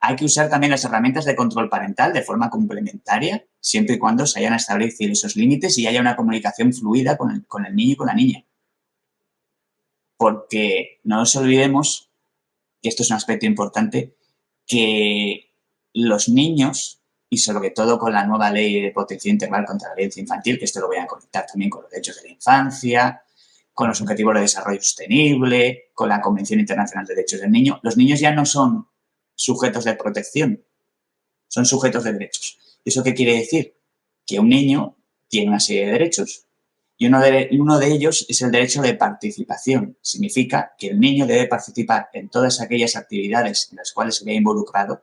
Hay que usar también las herramientas de control parental de forma complementaria, siempre y cuando se hayan establecido esos límites y haya una comunicación fluida con el niño y con la niña. Porque no nos olvidemos, y esto es un aspecto importante, que los niños, y sobre todo con la nueva ley de protección integral contra la violencia infantil, que esto lo voy a conectar también con los derechos de la infancia, con los objetivos de desarrollo sostenible, con la Convención Internacional de Derechos del Niño, los niños ya no son sujetos de protección, son sujetos de derechos. ¿Eso qué quiere decir? Que un niño tiene una serie de derechos y uno de ellos es el derecho de participación. Significa que el niño debe participar en todas aquellas actividades en las cuales se vea involucrado,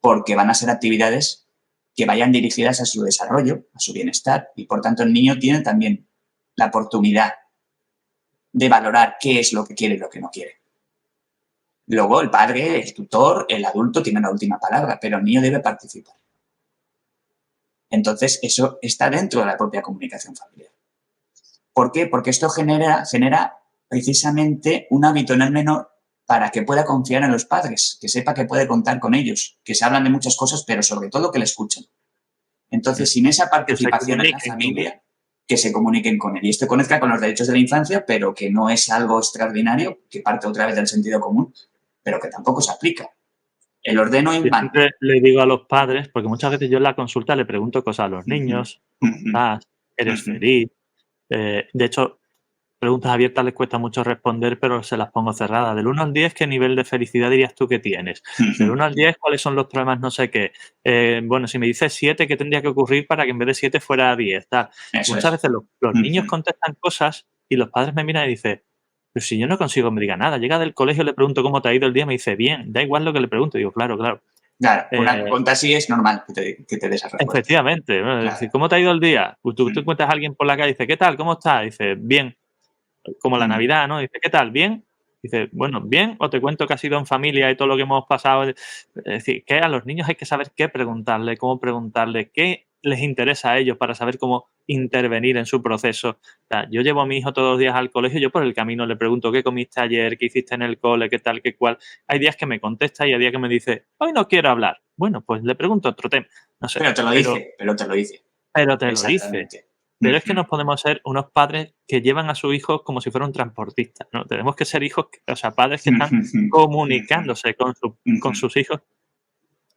porque van a ser actividades que vayan dirigidas a su desarrollo, a su bienestar, y por tanto el niño tiene también la oportunidad de valorar qué es lo que quiere y lo que no quiere. Luego el padre, el tutor, el adulto tiene la última palabra, pero el niño debe participar. Entonces, eso está dentro de la propia comunicación familiar. ¿Por qué? Porque esto genera precisamente un hábito en el menor para que pueda confiar en los padres, que sepa que puede contar con ellos, que se hablan de muchas cosas, pero sobre todo que le escuchen. Entonces, sin esa participación en la familia, que se comuniquen con él. Y esto conecta con los derechos de la infancia, pero que no es algo extraordinario, que parte otra vez del sentido común, pero que tampoco se aplica. El ordeno y Yo mando. siempre le digo a los padres, porque muchas veces yo en la consulta le pregunto cosas a los niños, ¿cómo estás? ¿Eres feliz? De hecho, preguntas abiertas les cuesta mucho responder, pero se las pongo cerradas. Del 1 al 10, ¿qué nivel de felicidad dirías tú que tienes? Del 1 al 10, ¿cuáles son los problemas? No sé qué. Bueno, si me dices 7, ¿qué tendría que ocurrir para que en vez de 7 fuera 10? Tal. Muchas veces los niños contestan cosas y los padres me miran y dicen, pero si yo no consigo que me diga nada. Llega del colegio, le pregunto cómo te ha ido el día, me dice, bien, da igual lo que le pregunto. Digo, claro. Claro, una pregunta así es normal que te des esa respuesta. Efectivamente. Claro. Es decir, ¿cómo te ha ido el día? Pues tú encuentras a alguien por la calle y dice, ¿qué tal? ¿Cómo estás? Dice, bien. Como la Navidad, ¿no? Dice, ¿qué tal? ¿Bien? Dice, bueno, bien, o te cuento que ha sido en familia y todo lo que hemos pasado. Es decir, que a los niños hay que saber qué preguntarle, cómo preguntarle, qué les interesa a ellos para saber cómo intervenir en su proceso. O sea, yo llevo a mi hijo todos los días al colegio, yo por el camino le pregunto qué comiste ayer, qué hiciste en el cole, qué tal, qué cual. Hay días que me contesta y hay días que me dice, hoy no quiero hablar. Bueno, pues le pregunto otro tema. No sé. Pero te lo dice. Pero te lo dice. Pero es que nos podemos ser unos padres que llevan a sus hijos como si fuera un transportista, ¿no? Tenemos que ser hijos, o sea, padres que están comunicándose con sus hijos.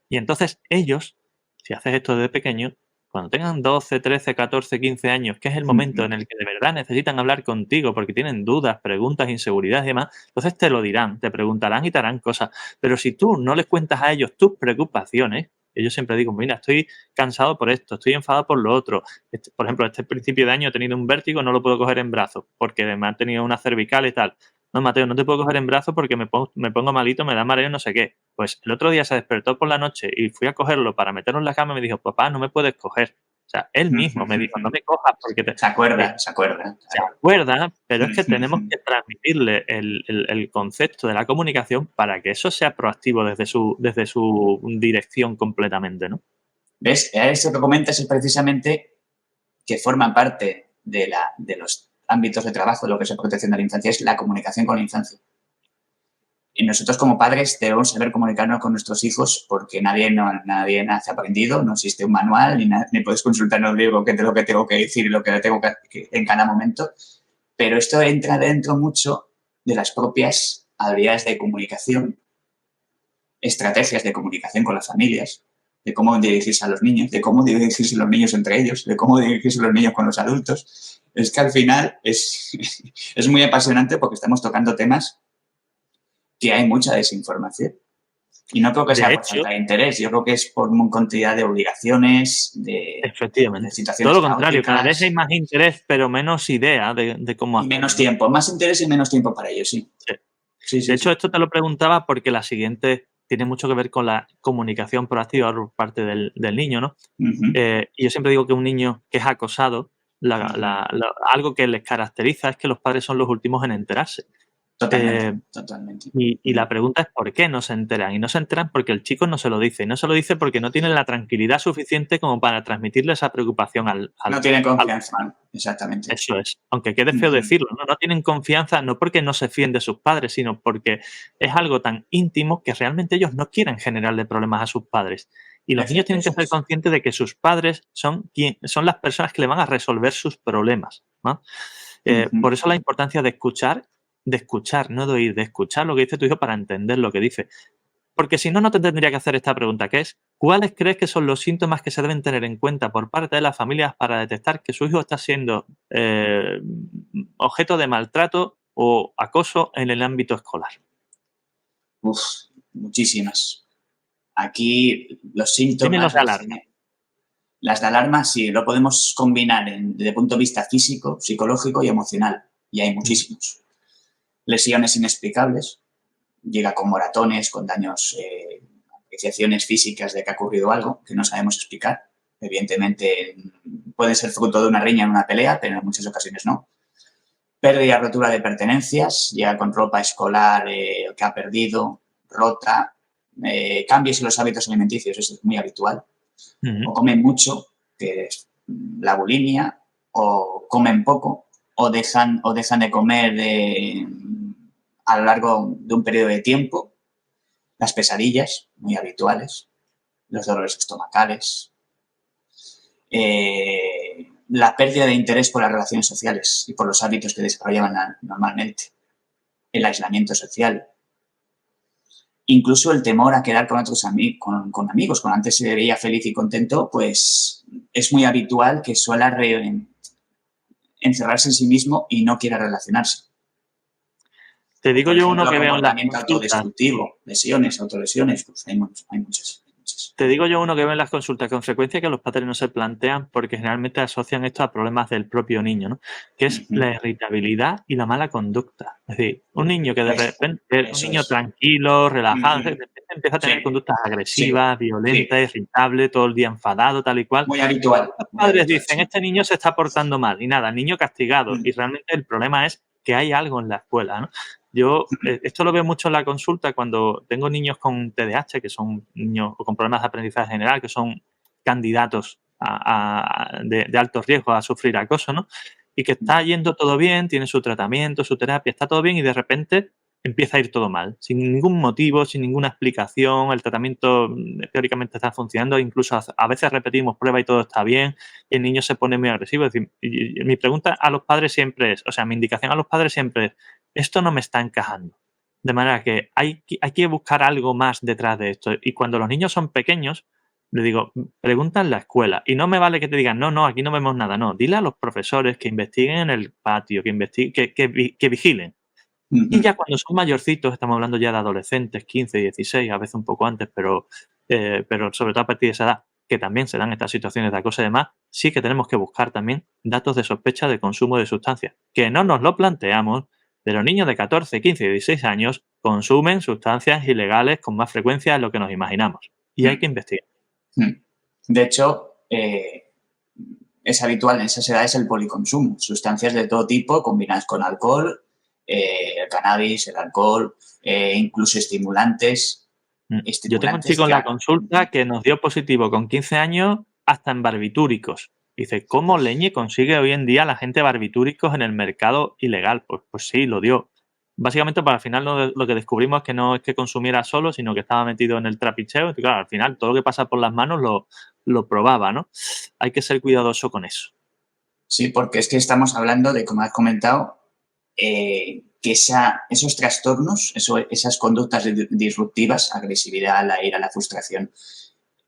Y entonces ellos, si haces esto desde pequeño, cuando tengan 12, 13, 14, 15 años, que es el momento en el que de verdad necesitan hablar contigo porque tienen dudas, preguntas, inseguridades y demás, entonces te lo dirán, te preguntarán y te harán cosas. Pero si tú no les cuentas a ellos tus preocupaciones, yo siempre digo, mira, estoy cansado por esto, estoy enfadado por lo otro. Por ejemplo, este principio de año he tenido un vértigo, no lo puedo coger en brazos porque me han tenido una cervical y tal. No, Mateo, no te puedo coger en brazos porque me pongo malito, me da mareo, no sé qué. Pues el otro día se despertó por la noche y fui a cogerlo para meterlo en la cama y me dijo, papá, no me puedes coger. O sea, él mismo me dijo, no me cojas porque Se acuerda, se acuerda. se acuerda, pero es que tenemos que transmitirle el concepto de la comunicación para que eso sea proactivo desde su dirección completamente, ¿no? ¿Ves? Eso que comentas es precisamente que forma parte de los ámbitos de trabajo de lo que es la protección de la infancia, es la comunicación con la infancia. Y nosotros como padres debemos saber comunicarnos con nuestros hijos porque nadie nace aprendido, no existe un manual, ni puedes consultar en un libro qué es lo que tengo que decir y lo que tengo que en cada momento. Pero esto entra dentro mucho de las propias habilidades de comunicación, estrategias de comunicación con las familias, de cómo dirigirse a los niños, de cómo dirigirse los niños entre ellos, de cómo dirigirse los niños con los adultos. Es que al final es muy apasionante porque estamos tocando temas que hay mucha desinformación. Y no creo que sea por falta de interés, yo creo que es por una cantidad de obligaciones, efectivamente, de situaciones todo lo contrario, cada vez caóticas. hay más interés, pero menos idea de cómo Y hacerlo, menos ¿no? tiempo, más interés y menos tiempo para ello, sí. Sí. Sí, sí, De hecho, sí. esto te lo preguntaba porque la siguiente tiene mucho que ver con la comunicación proactiva por parte del niño, ¿no? Ujú, Y yo siempre digo que un niño que es acosado, ujú. algo que les caracteriza es que los padres son los últimos en enterarse. Totalmente, Eh, totalmente. y Ujú. la pregunta es ¿por qué no se enteran? Y no se enteran porque el chico no se lo dice. Y no se lo dice porque no tiene la tranquilidad suficiente como para transmitirle esa preocupación No tienen a los confianza, demás. ¿no? Exactamente. Eso es. Aunque quede feo Ujú. decirlo, ¿no? No tienen confianza, no porque no se fíen de sus padres, sino porque es algo tan íntimo que realmente ellos no quieren generarle problemas a sus padres. Y los niños tienen que Eso ser es. conscientes de que sus padres son las personas que le van a resolver sus problemas, ¿no? Ujú. Por eso la importancia de escuchar, no de oír, de escuchar lo que dice tu hijo para entender lo que dice. Porque si no, no te tendría que hacer esta pregunta, que es, ¿cuáles crees que son los síntomas que se deben tener en cuenta por parte de las familias para detectar que su hijo está siendo objeto de maltrato o acoso en el ámbito escolar? Uf, muchísimas. Aquí los Dime los síntomas, de alarma. las de alarma, sí, lo podemos combinar desde el punto de vista físico, psicológico y emocional. Y hay Ujú, muchísimos. Lesiones inexplicables, llega con moratones, con daños, apreciaciones físicas de que ha ocurrido algo que no sabemos explicar. Evidentemente puede ser fruto de una riña en una pelea, pero en muchas ocasiones no. Pérdida, rotura de pertenencias, llega con ropa escolar que ha perdido, rota, cambios en los hábitos alimenticios, eso es muy habitual. ujú. O comen mucho, que es la bulimia, o comen poco, o dejan de comer a lo largo de un periodo de tiempo. Las pesadillas, muy habituales, los dolores estomacales, la pérdida de interés por las relaciones sociales y por los hábitos que desarrollaban normalmente, el aislamiento social, incluso el temor a quedar con otros con amigos. Cuando antes se veía feliz y contento, pues es muy habitual que suela encerrarse en sí mismo y no quiera relacionarse. Te O, digo por yo uno ejemplo, que veo en las comportamiento consultas. autodestructivo, lesiones, autolesiones, pues hay muchas. Te digo yo uno que ve en las consultas con frecuencia que los padres no se plantean porque generalmente asocian esto a problemas del propio niño, ¿no? Que es Ujú. la irritabilidad y la mala conducta. Es decir, un niño que de repente, un Eso niño es. tranquilo, relajado, de Ujú. repente empieza a Sí, tener conductas sí, agresivas, sí. violentas, irritable, todo el día enfadado, tal y cual. Muy habitual, Los muy padres habitual, dicen, sí. este niño se está portando mal y nada, el niño castigado. Mm. Y realmente el problema es que hay algo en la escuela, ¿no? Yo esto lo veo mucho en la consulta cuando tengo niños con TDAH, que son niños con problemas de aprendizaje general, que son candidatos de alto riesgo a sufrir acoso, ¿no? Y que está yendo todo bien, tiene su tratamiento, su terapia, está todo bien y de repente empieza a ir todo mal, sin ningún motivo, sin ninguna explicación, el tratamiento teóricamente está funcionando, incluso a veces repetimos prueba y todo está bien, y el niño se pone muy agresivo. Es decir, y mi pregunta a los padres siempre es, o sea, mi indicación a los padres siempre es, esto no me está encajando. De manera que hay que buscar algo más detrás de esto. Y cuando los niños son pequeños, le digo, pregunta en la escuela. Y no me vale que te digan, no, no, aquí no vemos nada. No, dile a los profesores que investiguen en el patio, que vigilen. Y Ujú. ya cuando son mayorcitos, estamos hablando ya de adolescentes, 15, 16, a veces un poco antes, pero sobre todo a partir de esa edad, que también se dan estas situaciones de acoso y demás, sí que tenemos que buscar también datos de sospecha de consumo de sustancias. Que no nos lo planteamos, pero niños de 14, 15 y 16 años consumen sustancias ilegales con más frecuencia de lo que nos imaginamos. Y hay que investigar. Mm. De hecho, es habitual en esas edades el policonsumo, sustancias de todo tipo combinadas con alcohol, el cannabis, el alcohol, incluso estimulantes. Yo tengo un Estimulantes chico en la ya. consulta que nos dio positivo con 15 años hasta en barbitúricos. Dice, ¿cómo leñe consigue hoy en día la gente barbitúricos en el mercado ilegal? Pues sí, lo dio. Básicamente, para al final lo que descubrimos es que no es que consumiera solo, sino que estaba metido en el trapicheo. Y claro, al final todo lo que pasa por las manos lo probaba, ¿no? Hay que ser cuidadoso con eso. Sí, porque es que estamos hablando de, como has comentado, que esos trastornos, esas conductas disruptivas, agresividad, la ira, la frustración,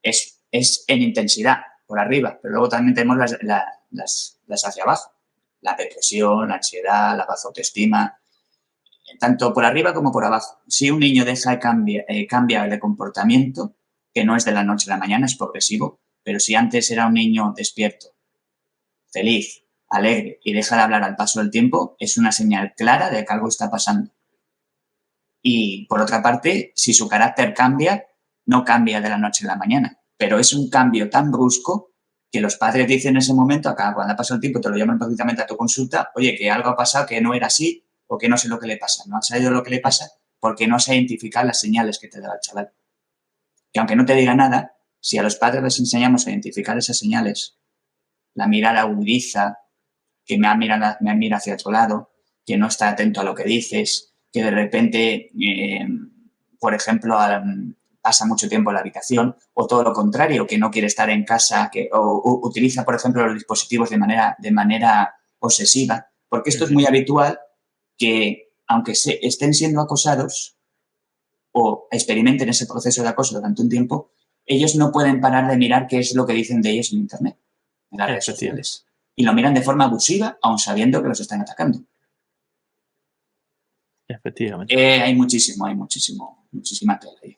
es en intensidad, por arriba, pero luego también tenemos las hacia abajo, la depresión, la ansiedad, la baja autoestima, tanto por arriba como por abajo. Si un niño deja de cambiar de comportamiento, que no es de la noche a la mañana, es progresivo, pero si antes era un niño despierto, feliz, alegre y deja de hablar al paso del tiempo, es una señal clara de que algo está pasando. Y por otra parte, si su carácter cambia, no cambia de la noche a la mañana, pero es un cambio tan brusco que los padres dicen en ese momento, acá cuando ha pasado el tiempo, te lo llaman precisamente a tu consulta, oye, que algo ha pasado que no era así o que no sé lo que le pasa. No ha sabido lo que le pasa porque no se identifican las señales que te da el chaval. Que aunque no te diga nada, si a los padres les enseñamos a identificar esas señales, la mirada huidiza, que me mira hacia otro lado, que no está atento a lo que dices, que de repente, por ejemplo, pasa mucho tiempo en la habitación, o todo lo contrario, que no quiere estar en casa, o utiliza, por ejemplo, los dispositivos de manera obsesiva, porque esto es muy habitual que, aunque estén siendo acosados o experimenten ese proceso de acoso durante un tiempo, ellos no pueden parar de mirar qué es lo que dicen de ellos en Internet, en las redes sociales. Y lo miran de forma abusiva, aun sabiendo que los están atacando. Efectivamente. Hay muchísima tela ahí.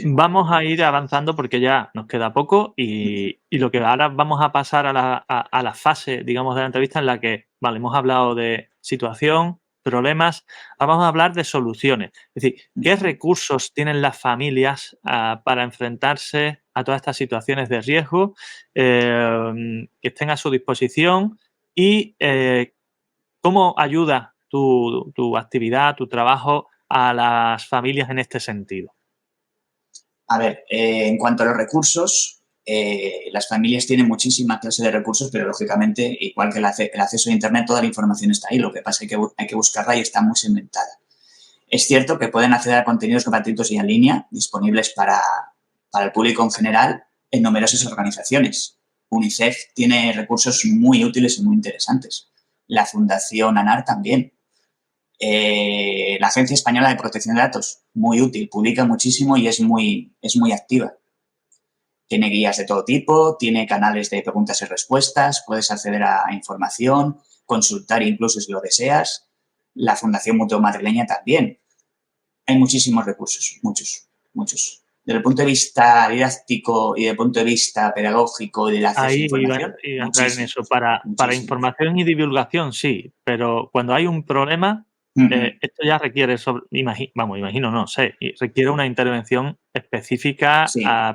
Vamos a ir avanzando porque ya nos queda poco y lo que ahora vamos a pasar a la fase, digamos, de la entrevista en la que, vale, hemos hablado de situación, problemas, ahora vamos a hablar de soluciones. Es decir, ¿qué recursos tienen las familias para enfrentarse a todas estas situaciones de riesgo que estén a su disposición y cómo ayuda tu actividad, tu trabajo a las familias en este sentido? A ver, en cuanto a los recursos, las familias tienen muchísima clase de recursos, pero lógicamente, igual que el acceso a Internet, toda la información está ahí. Lo que pasa es que hay que buscarla y está muy segmentada. Es cierto que pueden acceder a contenidos gratuitos y en línea, disponibles para el público en general, en numerosas organizaciones. UNICEF tiene recursos muy útiles y muy interesantes. La Fundación ANAR también. La Agencia Española de Protección de Datos, muy útil, publica muchísimo y es muy activa. Tiene guías de todo tipo, tiene canales de preguntas y respuestas, puedes acceder a información, consultar incluso si lo deseas. La Fundación Mutuo Madrileña también. Hay muchísimos recursos, muchos. Desde el punto de vista didáctico y desde el punto de vista pedagógico y del acceso a información, iba a entrar en eso. Para información y divulgación, sí, pero cuando hay un problema, esto ya requiere, imagino, no sé, requiere una intervención específica,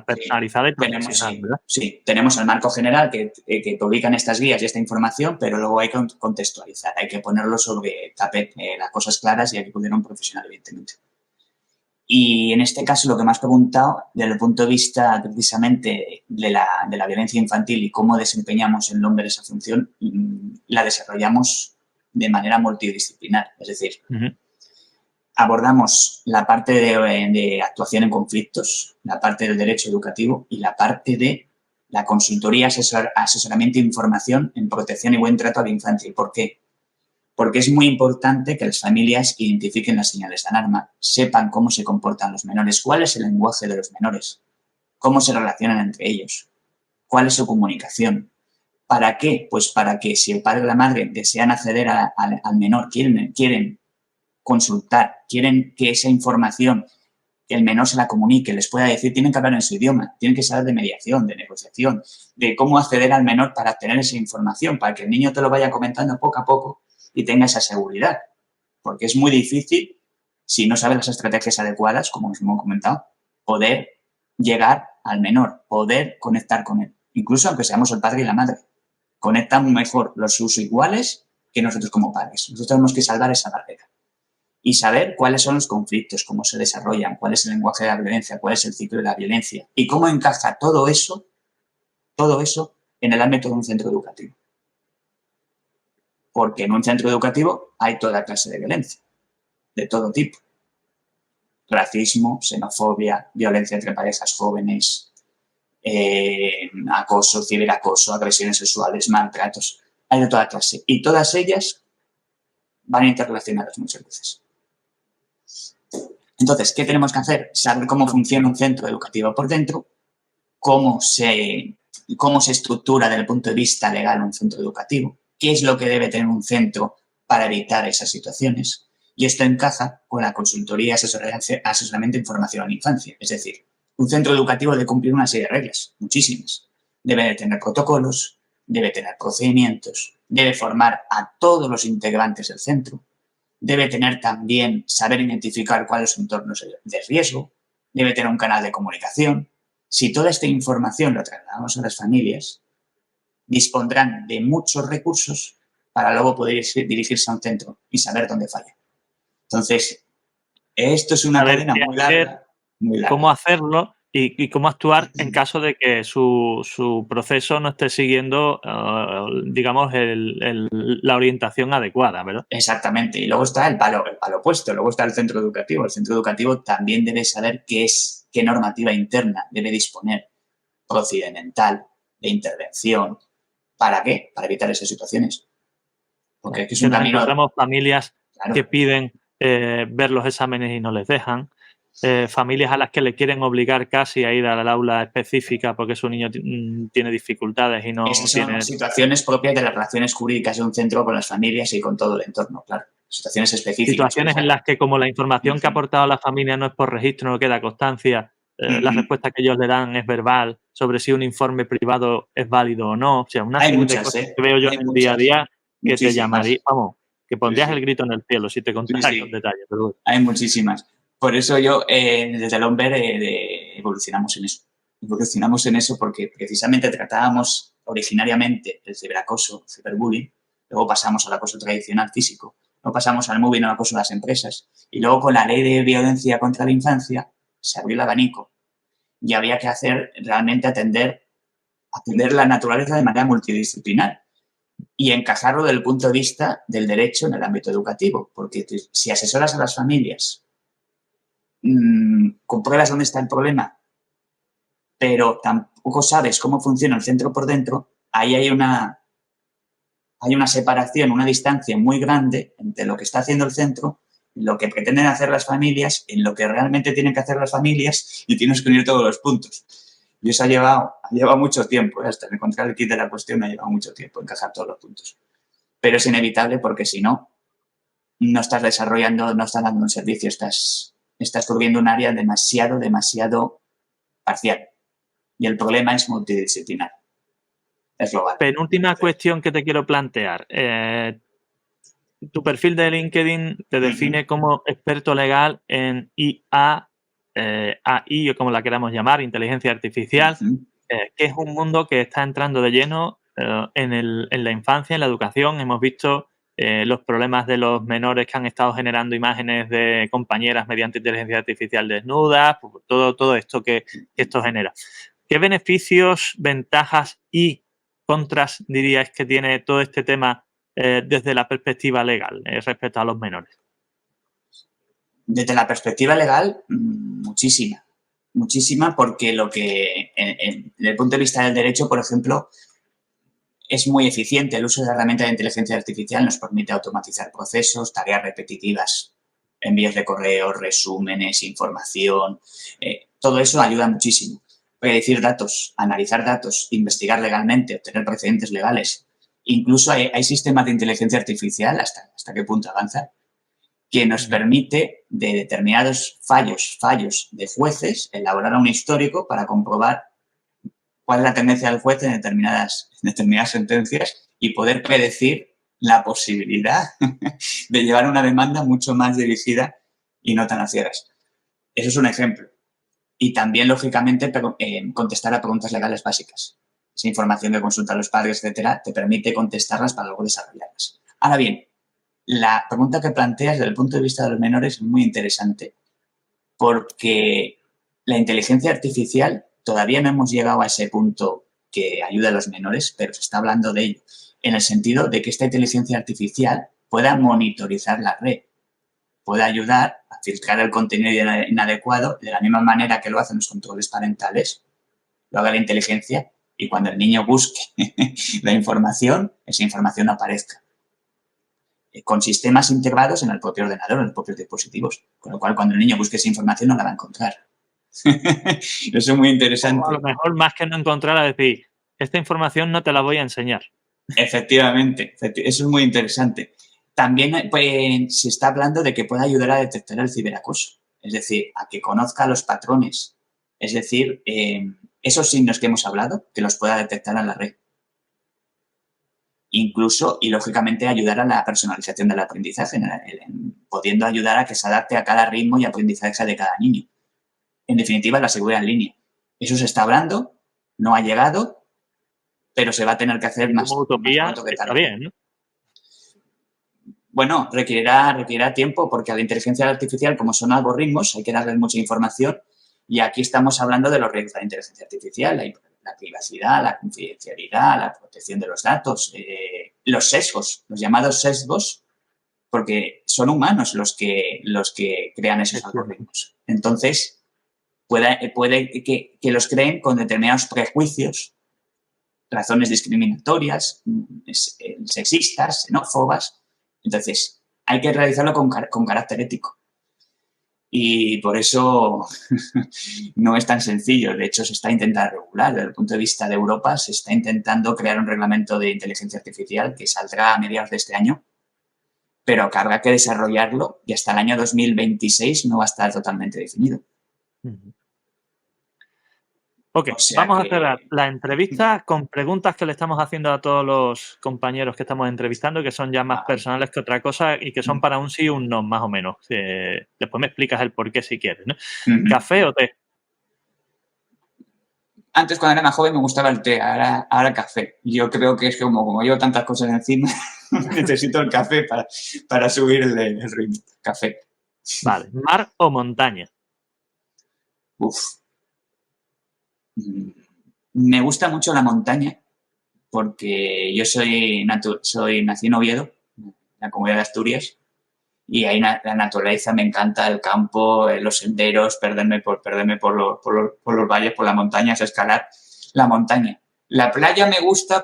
personalizada y profesional, ¿verdad? Sí, tenemos el marco general que publican estas guías y esta información, pero luego hay que contextualizar, hay que ponerlo sobre tapete, las cosas claras y hay que poner a un profesional, evidentemente. Y en este caso, lo que me has preguntado, desde el punto de vista precisamente de la violencia infantil y cómo desempeñamos el nombre de esa función, la desarrollamos de manera multidisciplinar. Es decir, abordamos la parte de actuación en conflictos, la parte del derecho educativo y la parte de la consultoría, asesoramiento e información en protección y buen trato a la infancia. ¿Y por qué? Porque es muy importante que las familias identifiquen las señales de alarma, sepan cómo se comportan los menores, cuál es el lenguaje de los menores, cómo se relacionan entre ellos, cuál es su comunicación. ¿Para qué? Pues para que si el padre o la madre desean acceder al menor, quieren consultar, quieren que esa información, que el menor se la comunique, les pueda decir, tienen que hablar en su idioma, tienen que saber de mediación, de negociación, de cómo acceder al menor para obtener esa información, para que el niño te lo vaya comentando poco a poco y tenga esa seguridad. Porque es muy difícil, si no sabes las estrategias adecuadas, como os hemos comentado, poder llegar al menor, poder conectar con él, incluso aunque seamos el padre y la madre. conectan mejor los usuarios que nosotros como padres. Nosotros tenemos que salvar esa barrera y saber cuáles son los conflictos, cómo se desarrollan, cuál es el lenguaje de la violencia, cuál es el ciclo de la violencia y cómo encaja todo eso en el ámbito de un centro educativo. Porque en un centro educativo hay toda clase de violencia, de todo tipo. Racismo, xenofobia, violencia entre parejas jóvenes, acoso, ciberacoso, agresiones sexuales, maltratos. Hay de toda clase. Y todas ellas van interrelacionadas muchas veces. Entonces, ¿qué tenemos que hacer? Saber cómo funciona un centro educativo por dentro, cómo se estructura desde el punto de vista legal un centro educativo, qué es lo que debe tener un centro para evitar esas situaciones. Y esto encaja con la consultoría, asesoramiento e información a la infancia. Es decir, un centro educativo debe cumplir una serie de reglas, muchísimas. Debe de tener protocolos, debe tener procedimientos, debe formar a todos los integrantes del centro, debe tener también saber identificar cuáles son entornos de riesgo, debe tener un canal de comunicación. Si toda esta información lo trasladamos a las familias, dispondrán de muchos recursos para luego poder dirigirse a un centro y saber dónde falla. Entonces, esto es una cadena muy larga. Cómo hacerlo y cómo actuar en caso de que su proceso no esté siguiendo, digamos, la orientación adecuada, ¿verdad? Exactamente. Y luego está el palo opuesto. Luego está el centro educativo. El centro educativo también debe saber qué normativa interna debe disponer, procedimental, de intervención. ¿Para qué? Para evitar esas situaciones. Porque es un camino... Encontramos familias que piden ver los exámenes y no les dejan. Familias a las que le quieren obligar casi a ir al aula específica porque su niño tiene dificultades y no Esas son situaciones propias de las relaciones jurídicas de un centro con las familias y con todo el entorno, claro. Situaciones específicas. Situaciones en las que, como la información que ha aportado la familia no es por registro, no queda constancia, la respuesta que ellos le dan es verbal sobre si un informe privado es válido o no. O sea, una serie de cosas que veo yo en el día a día que te llamaría, vamos, que pondrías el grito en el cielo si te contara con detalle. Pero bueno. Hay muchísimas. Por eso yo, desde el OMBER, evolucionamos en eso. Evolucionamos en eso porque precisamente tratábamos originariamente el ciberacoso, el ciberbullying, luego pasamos al acoso tradicional físico, luego pasamos al moving, al acoso de las empresas, y luego con la ley de violencia contra la infancia se abrió el abanico y había que hacer realmente atender la naturaleza de manera multidisciplinar y encajarlo desde el punto de vista del derecho en el ámbito educativo, porque si asesoras a las familias, compruebas dónde está el problema, pero tampoco sabes cómo funciona el centro por dentro, ahí hay una separación, una distancia muy grande entre lo que está haciendo el centro, lo que pretenden hacer las familias, en lo que realmente tienen que hacer las familias y tienes que unir todos los puntos. Y eso ha llevado mucho tiempo, hasta encontrar el kit de la cuestión ha llevado mucho tiempo encajar todos los puntos. Pero es inevitable porque si no estás desarrollando, no estás dando un servicio, estás cubriendo un área demasiado parcial. Y el problema es multidisciplinar. Es global. Penúltima cuestión que te quiero plantear. Tu perfil de LinkedIn te define como experto legal en IA, AI o como la queramos llamar, inteligencia artificial, que es un mundo que está entrando de lleno en la infancia, en la educación. Hemos visto los problemas de los menores que han estado generando imágenes de compañeras mediante inteligencia artificial desnudas, todo esto que esto genera. ¿Qué beneficios, ventajas y contras dirías que tiene todo este tema desde la perspectiva legal respecto a los menores? Desde la perspectiva legal, muchísima. Muchísima porque desde el punto de vista del derecho, por ejemplo, es muy eficiente. El uso de la herramienta de inteligencia artificial nos permite automatizar procesos, tareas repetitivas, envíos de correos, resúmenes, información. Todo eso ayuda muchísimo. Predecir datos, analizar datos, investigar legalmente, obtener precedentes legales. Incluso hay sistemas de inteligencia artificial, hasta qué punto avanza, que nos permite de determinados fallos de jueces elaborar un histórico para comprobar cuál es la tendencia del juez en determinadas sentencias y poder predecir la posibilidad de llevar una demanda mucho más dirigida y no tan a ciegas. Eso es un ejemplo. Y también, lógicamente, contestar a preguntas legales básicas. esa información que consultan los padres, etcétera, te permite contestarlas para luego desarrollarlas. Ahora bien, la pregunta que planteas desde el punto de vista de los menores es muy interesante porque la inteligencia artificial todavía no hemos llegado a ese punto que ayuda a los menores, pero se está hablando de ello, en el sentido de que esta inteligencia artificial pueda monitorizar la red, pueda ayudar a filtrar el contenido inadecuado de la misma manera que lo hacen los controles parentales, lo haga la inteligencia y cuando el niño busque la información, esa información aparezca. Con sistemas integrados en el propio ordenador, en los propios dispositivos. Con lo cual, cuando el niño busque esa información, no la va a encontrar. Eso es muy interesante. O a lo mejor, más que no encontrar, a decir, esta información no te la voy a enseñar. Efectivamente, eso es muy interesante. También pues, se está hablando de que pueda ayudar a detectar el ciberacoso, es decir, a que conozca los patrones, es decir, esos signos que hemos hablado, que los pueda detectar en la red. Incluso, y lógicamente, ayudar a la personalización del aprendizaje, pudiendo ayudar a que se adapte a cada ritmo y aprendizaje de cada niño. En definitiva, la seguridad en línea. Eso se está hablando, no ha llegado, pero se va a tener que hacer más. Como utopía, más pronto que tarde. está bien, ¿no? Bueno, requerirá tiempo porque a la inteligencia artificial, como son algoritmos, hay que darles mucha información y aquí estamos hablando de los riesgos de la inteligencia artificial, la privacidad, la confidencialidad, la protección de los datos, los sesgos, los llamados sesgos, porque son humanos los que crean esos algoritmos. Entonces, puede que los creen con determinados prejuicios, razones discriminatorias, sexistas, xenófobas. Entonces, hay que realizarlo con carácter ético. Y por eso no es tan sencillo. De hecho, se está intentando regular. Desde el punto de vista de Europa, se está intentando crear un reglamento de inteligencia artificial que saldrá a mediados de este año, pero que habrá que desarrollarlo y hasta el año 2026 no va a estar totalmente definido. Ok, vamos a hacer la entrevista con preguntas que le estamos haciendo a todos los compañeros que estamos entrevistando, que son ya más personales que otra cosa y que son para un sí o un no, más o menos. Después me explicas el por qué si quieres, ¿no? ¿Café o té? Antes, cuando era más joven, me gustaba el té, ahora café. Yo creo que es que como llevo tantas cosas encima, necesito el café para subir el ritmo. Café. Vale. ¿Mar o montaña? Uf. Me gusta mucho la montaña porque yo nací en Oviedo, en la comunidad de Asturias, y ahí la naturaleza me encanta, el campo, los senderos, perderme por los valles, por las montañas, escalar la montaña. La playa me gusta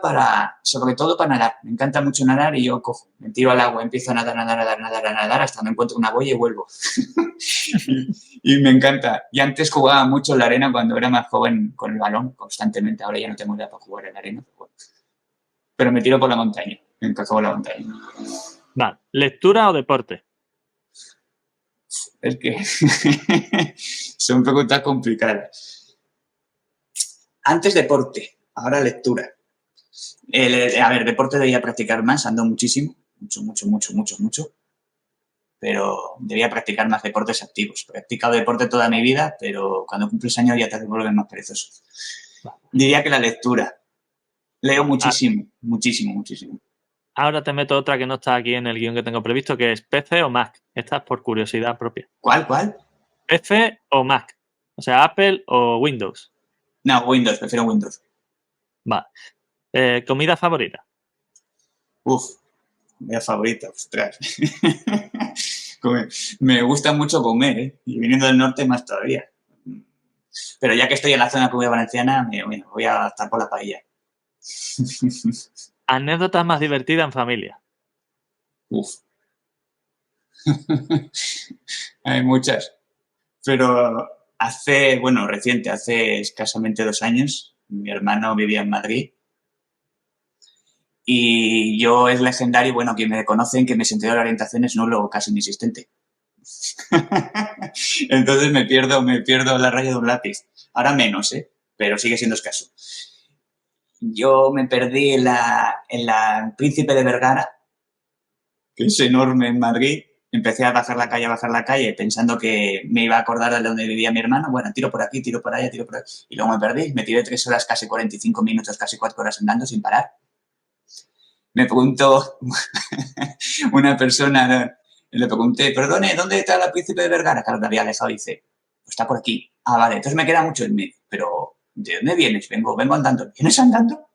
sobre todo para nadar. Me encanta mucho nadar y yo me tiro al agua, empiezo a nadar hasta me encuentro una boya y vuelvo. y me encanta. Y antes jugaba mucho en la arena cuando era más joven con el balón, constantemente. Ahora ya no tengo idea para jugar en la arena. Pero me tiro por la montaña. Me encajo por la montaña. Vale. ¿Lectura o deporte? Es que son preguntas complicadas. Antes deporte, ahora lectura. A ver, deporte debía practicar más, ando muchísimo, mucho. Pero debía practicar más deportes activos. He practicado deporte toda mi vida, pero cuando cumples años ya te vuelves más perezoso. Diría que la lectura. Leo muchísimo. Ahora te meto otra que no está aquí en el guión que tengo previsto, que es PC o Mac. Esta es por curiosidad propia. ¿Cuál? PC o Mac. O sea, Apple o Windows. No, Windows, prefiero Windows. Vale. ¿Comida favorita? Comida favorita, ostras. Me gusta mucho comer, y viniendo del norte más todavía. Pero ya que estoy en la zona de Comunidad Valenciana, me voy a adaptar por la paella. ¿Anécdotas más divertidas en familia? Hay muchas. Pero reciente, hace escasamente 2 años, mi hermano vivía en Madrid y yo es legendario, quien me conocen, que mi sentido de la orientación es nulo o casi inexistente. Entonces me pierdo la raya de un lápiz. Ahora menos, pero sigue siendo escaso. Yo me perdí en la Príncipe de Vergara, que es enorme en Madrid, empecé a bajar la calle, pensando que me iba a acordar de donde vivía mi hermano. Bueno, tiro por aquí, tiro por allá, tiro por ahí. Y luego me perdí. Me tiré 3 horas, casi 45 minutos, casi 4 horas andando sin parar. Me preguntó una persona, le pregunté, perdone, ¿dónde está la Príncipe de Vergara? Claro, me había alejado y dice, pues está por aquí. Ah, vale, entonces me queda mucho en medio. Pero, ¿de dónde vienes? Vengo andando. ¿Vienes andando?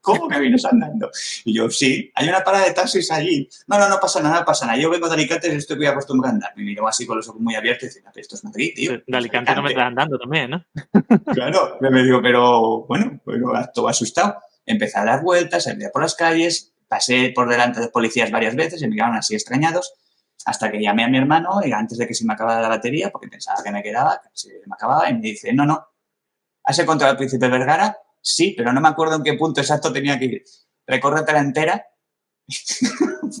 ¿Cómo que vienes andando? Y yo, sí, hay una parada de taxis allí. No pasa nada, no pasa nada. Yo vengo de Alicante y estoy muy acostumbrado a andar. Me miró así con los ojos muy abiertos y dice, esto es Madrid, tío. De Alicante no me estás andando también, ¿no? Claro, me digo, pero bueno, todo asustado. Empecé a dar vueltas, salía por las calles, pasé por delante de policías varias veces y me quedaron así extrañados hasta que llamé a mi hermano y antes de que se me acabara la batería, porque pensaba que me quedaba, que se me acababa, y me dice, no, ¿has encontrado al Príncipe Vergara? Sí, pero no me acuerdo en qué punto exacto tenía que ir. Recórretela entera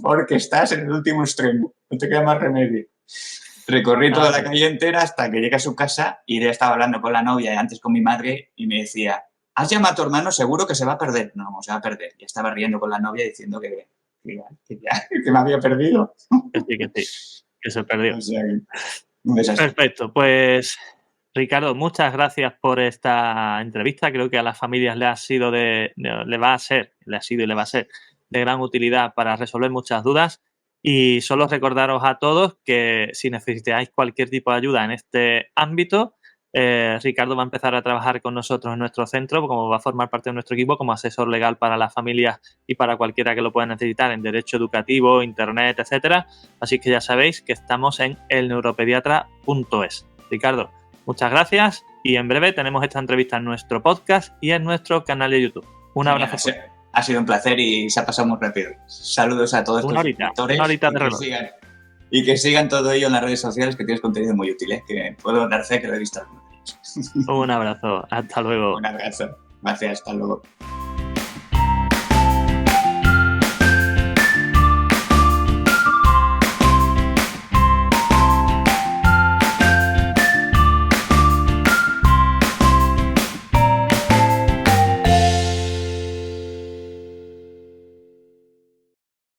porque estás en el último extremo, no te queda más remedio. Recorrí toda la calle entera hasta que llegué a su casa y ya estaba hablando con la novia y antes con mi madre y me decía, ¿has llamado a tu hermano? Seguro que se va a perder. No, se va a perder. Y estaba riendo con la novia diciendo que me había perdido. Que sí, que se perdió. O sea, un desastre. Perfecto, pues Ricardo, muchas gracias por esta entrevista. Creo que a las familias le ha sido y le va a ser de gran utilidad para resolver muchas dudas. Y solo recordaros a todos que si necesitáis cualquier tipo de ayuda en este ámbito, Ricardo va a empezar a trabajar con nosotros en nuestro centro, como va a formar parte de nuestro equipo como asesor legal para las familias y para cualquiera que lo pueda necesitar en derecho educativo, internet, etcétera. Así que ya sabéis que estamos en elneuropediatra.es. Ricardo, muchas gracias y en breve tenemos esta entrevista en nuestro podcast y en nuestro canal de YouTube. Un abrazo. Ha sido un placer y se ha pasado muy rápido. Saludos a todos una horita de reloj. Y que sigan todo ello en las redes sociales, que tienes contenido muy útil, que puedo dar fe que lo he visto algunos de ellos. Un abrazo. Hasta luego. Un abrazo. Gracias. Hasta luego.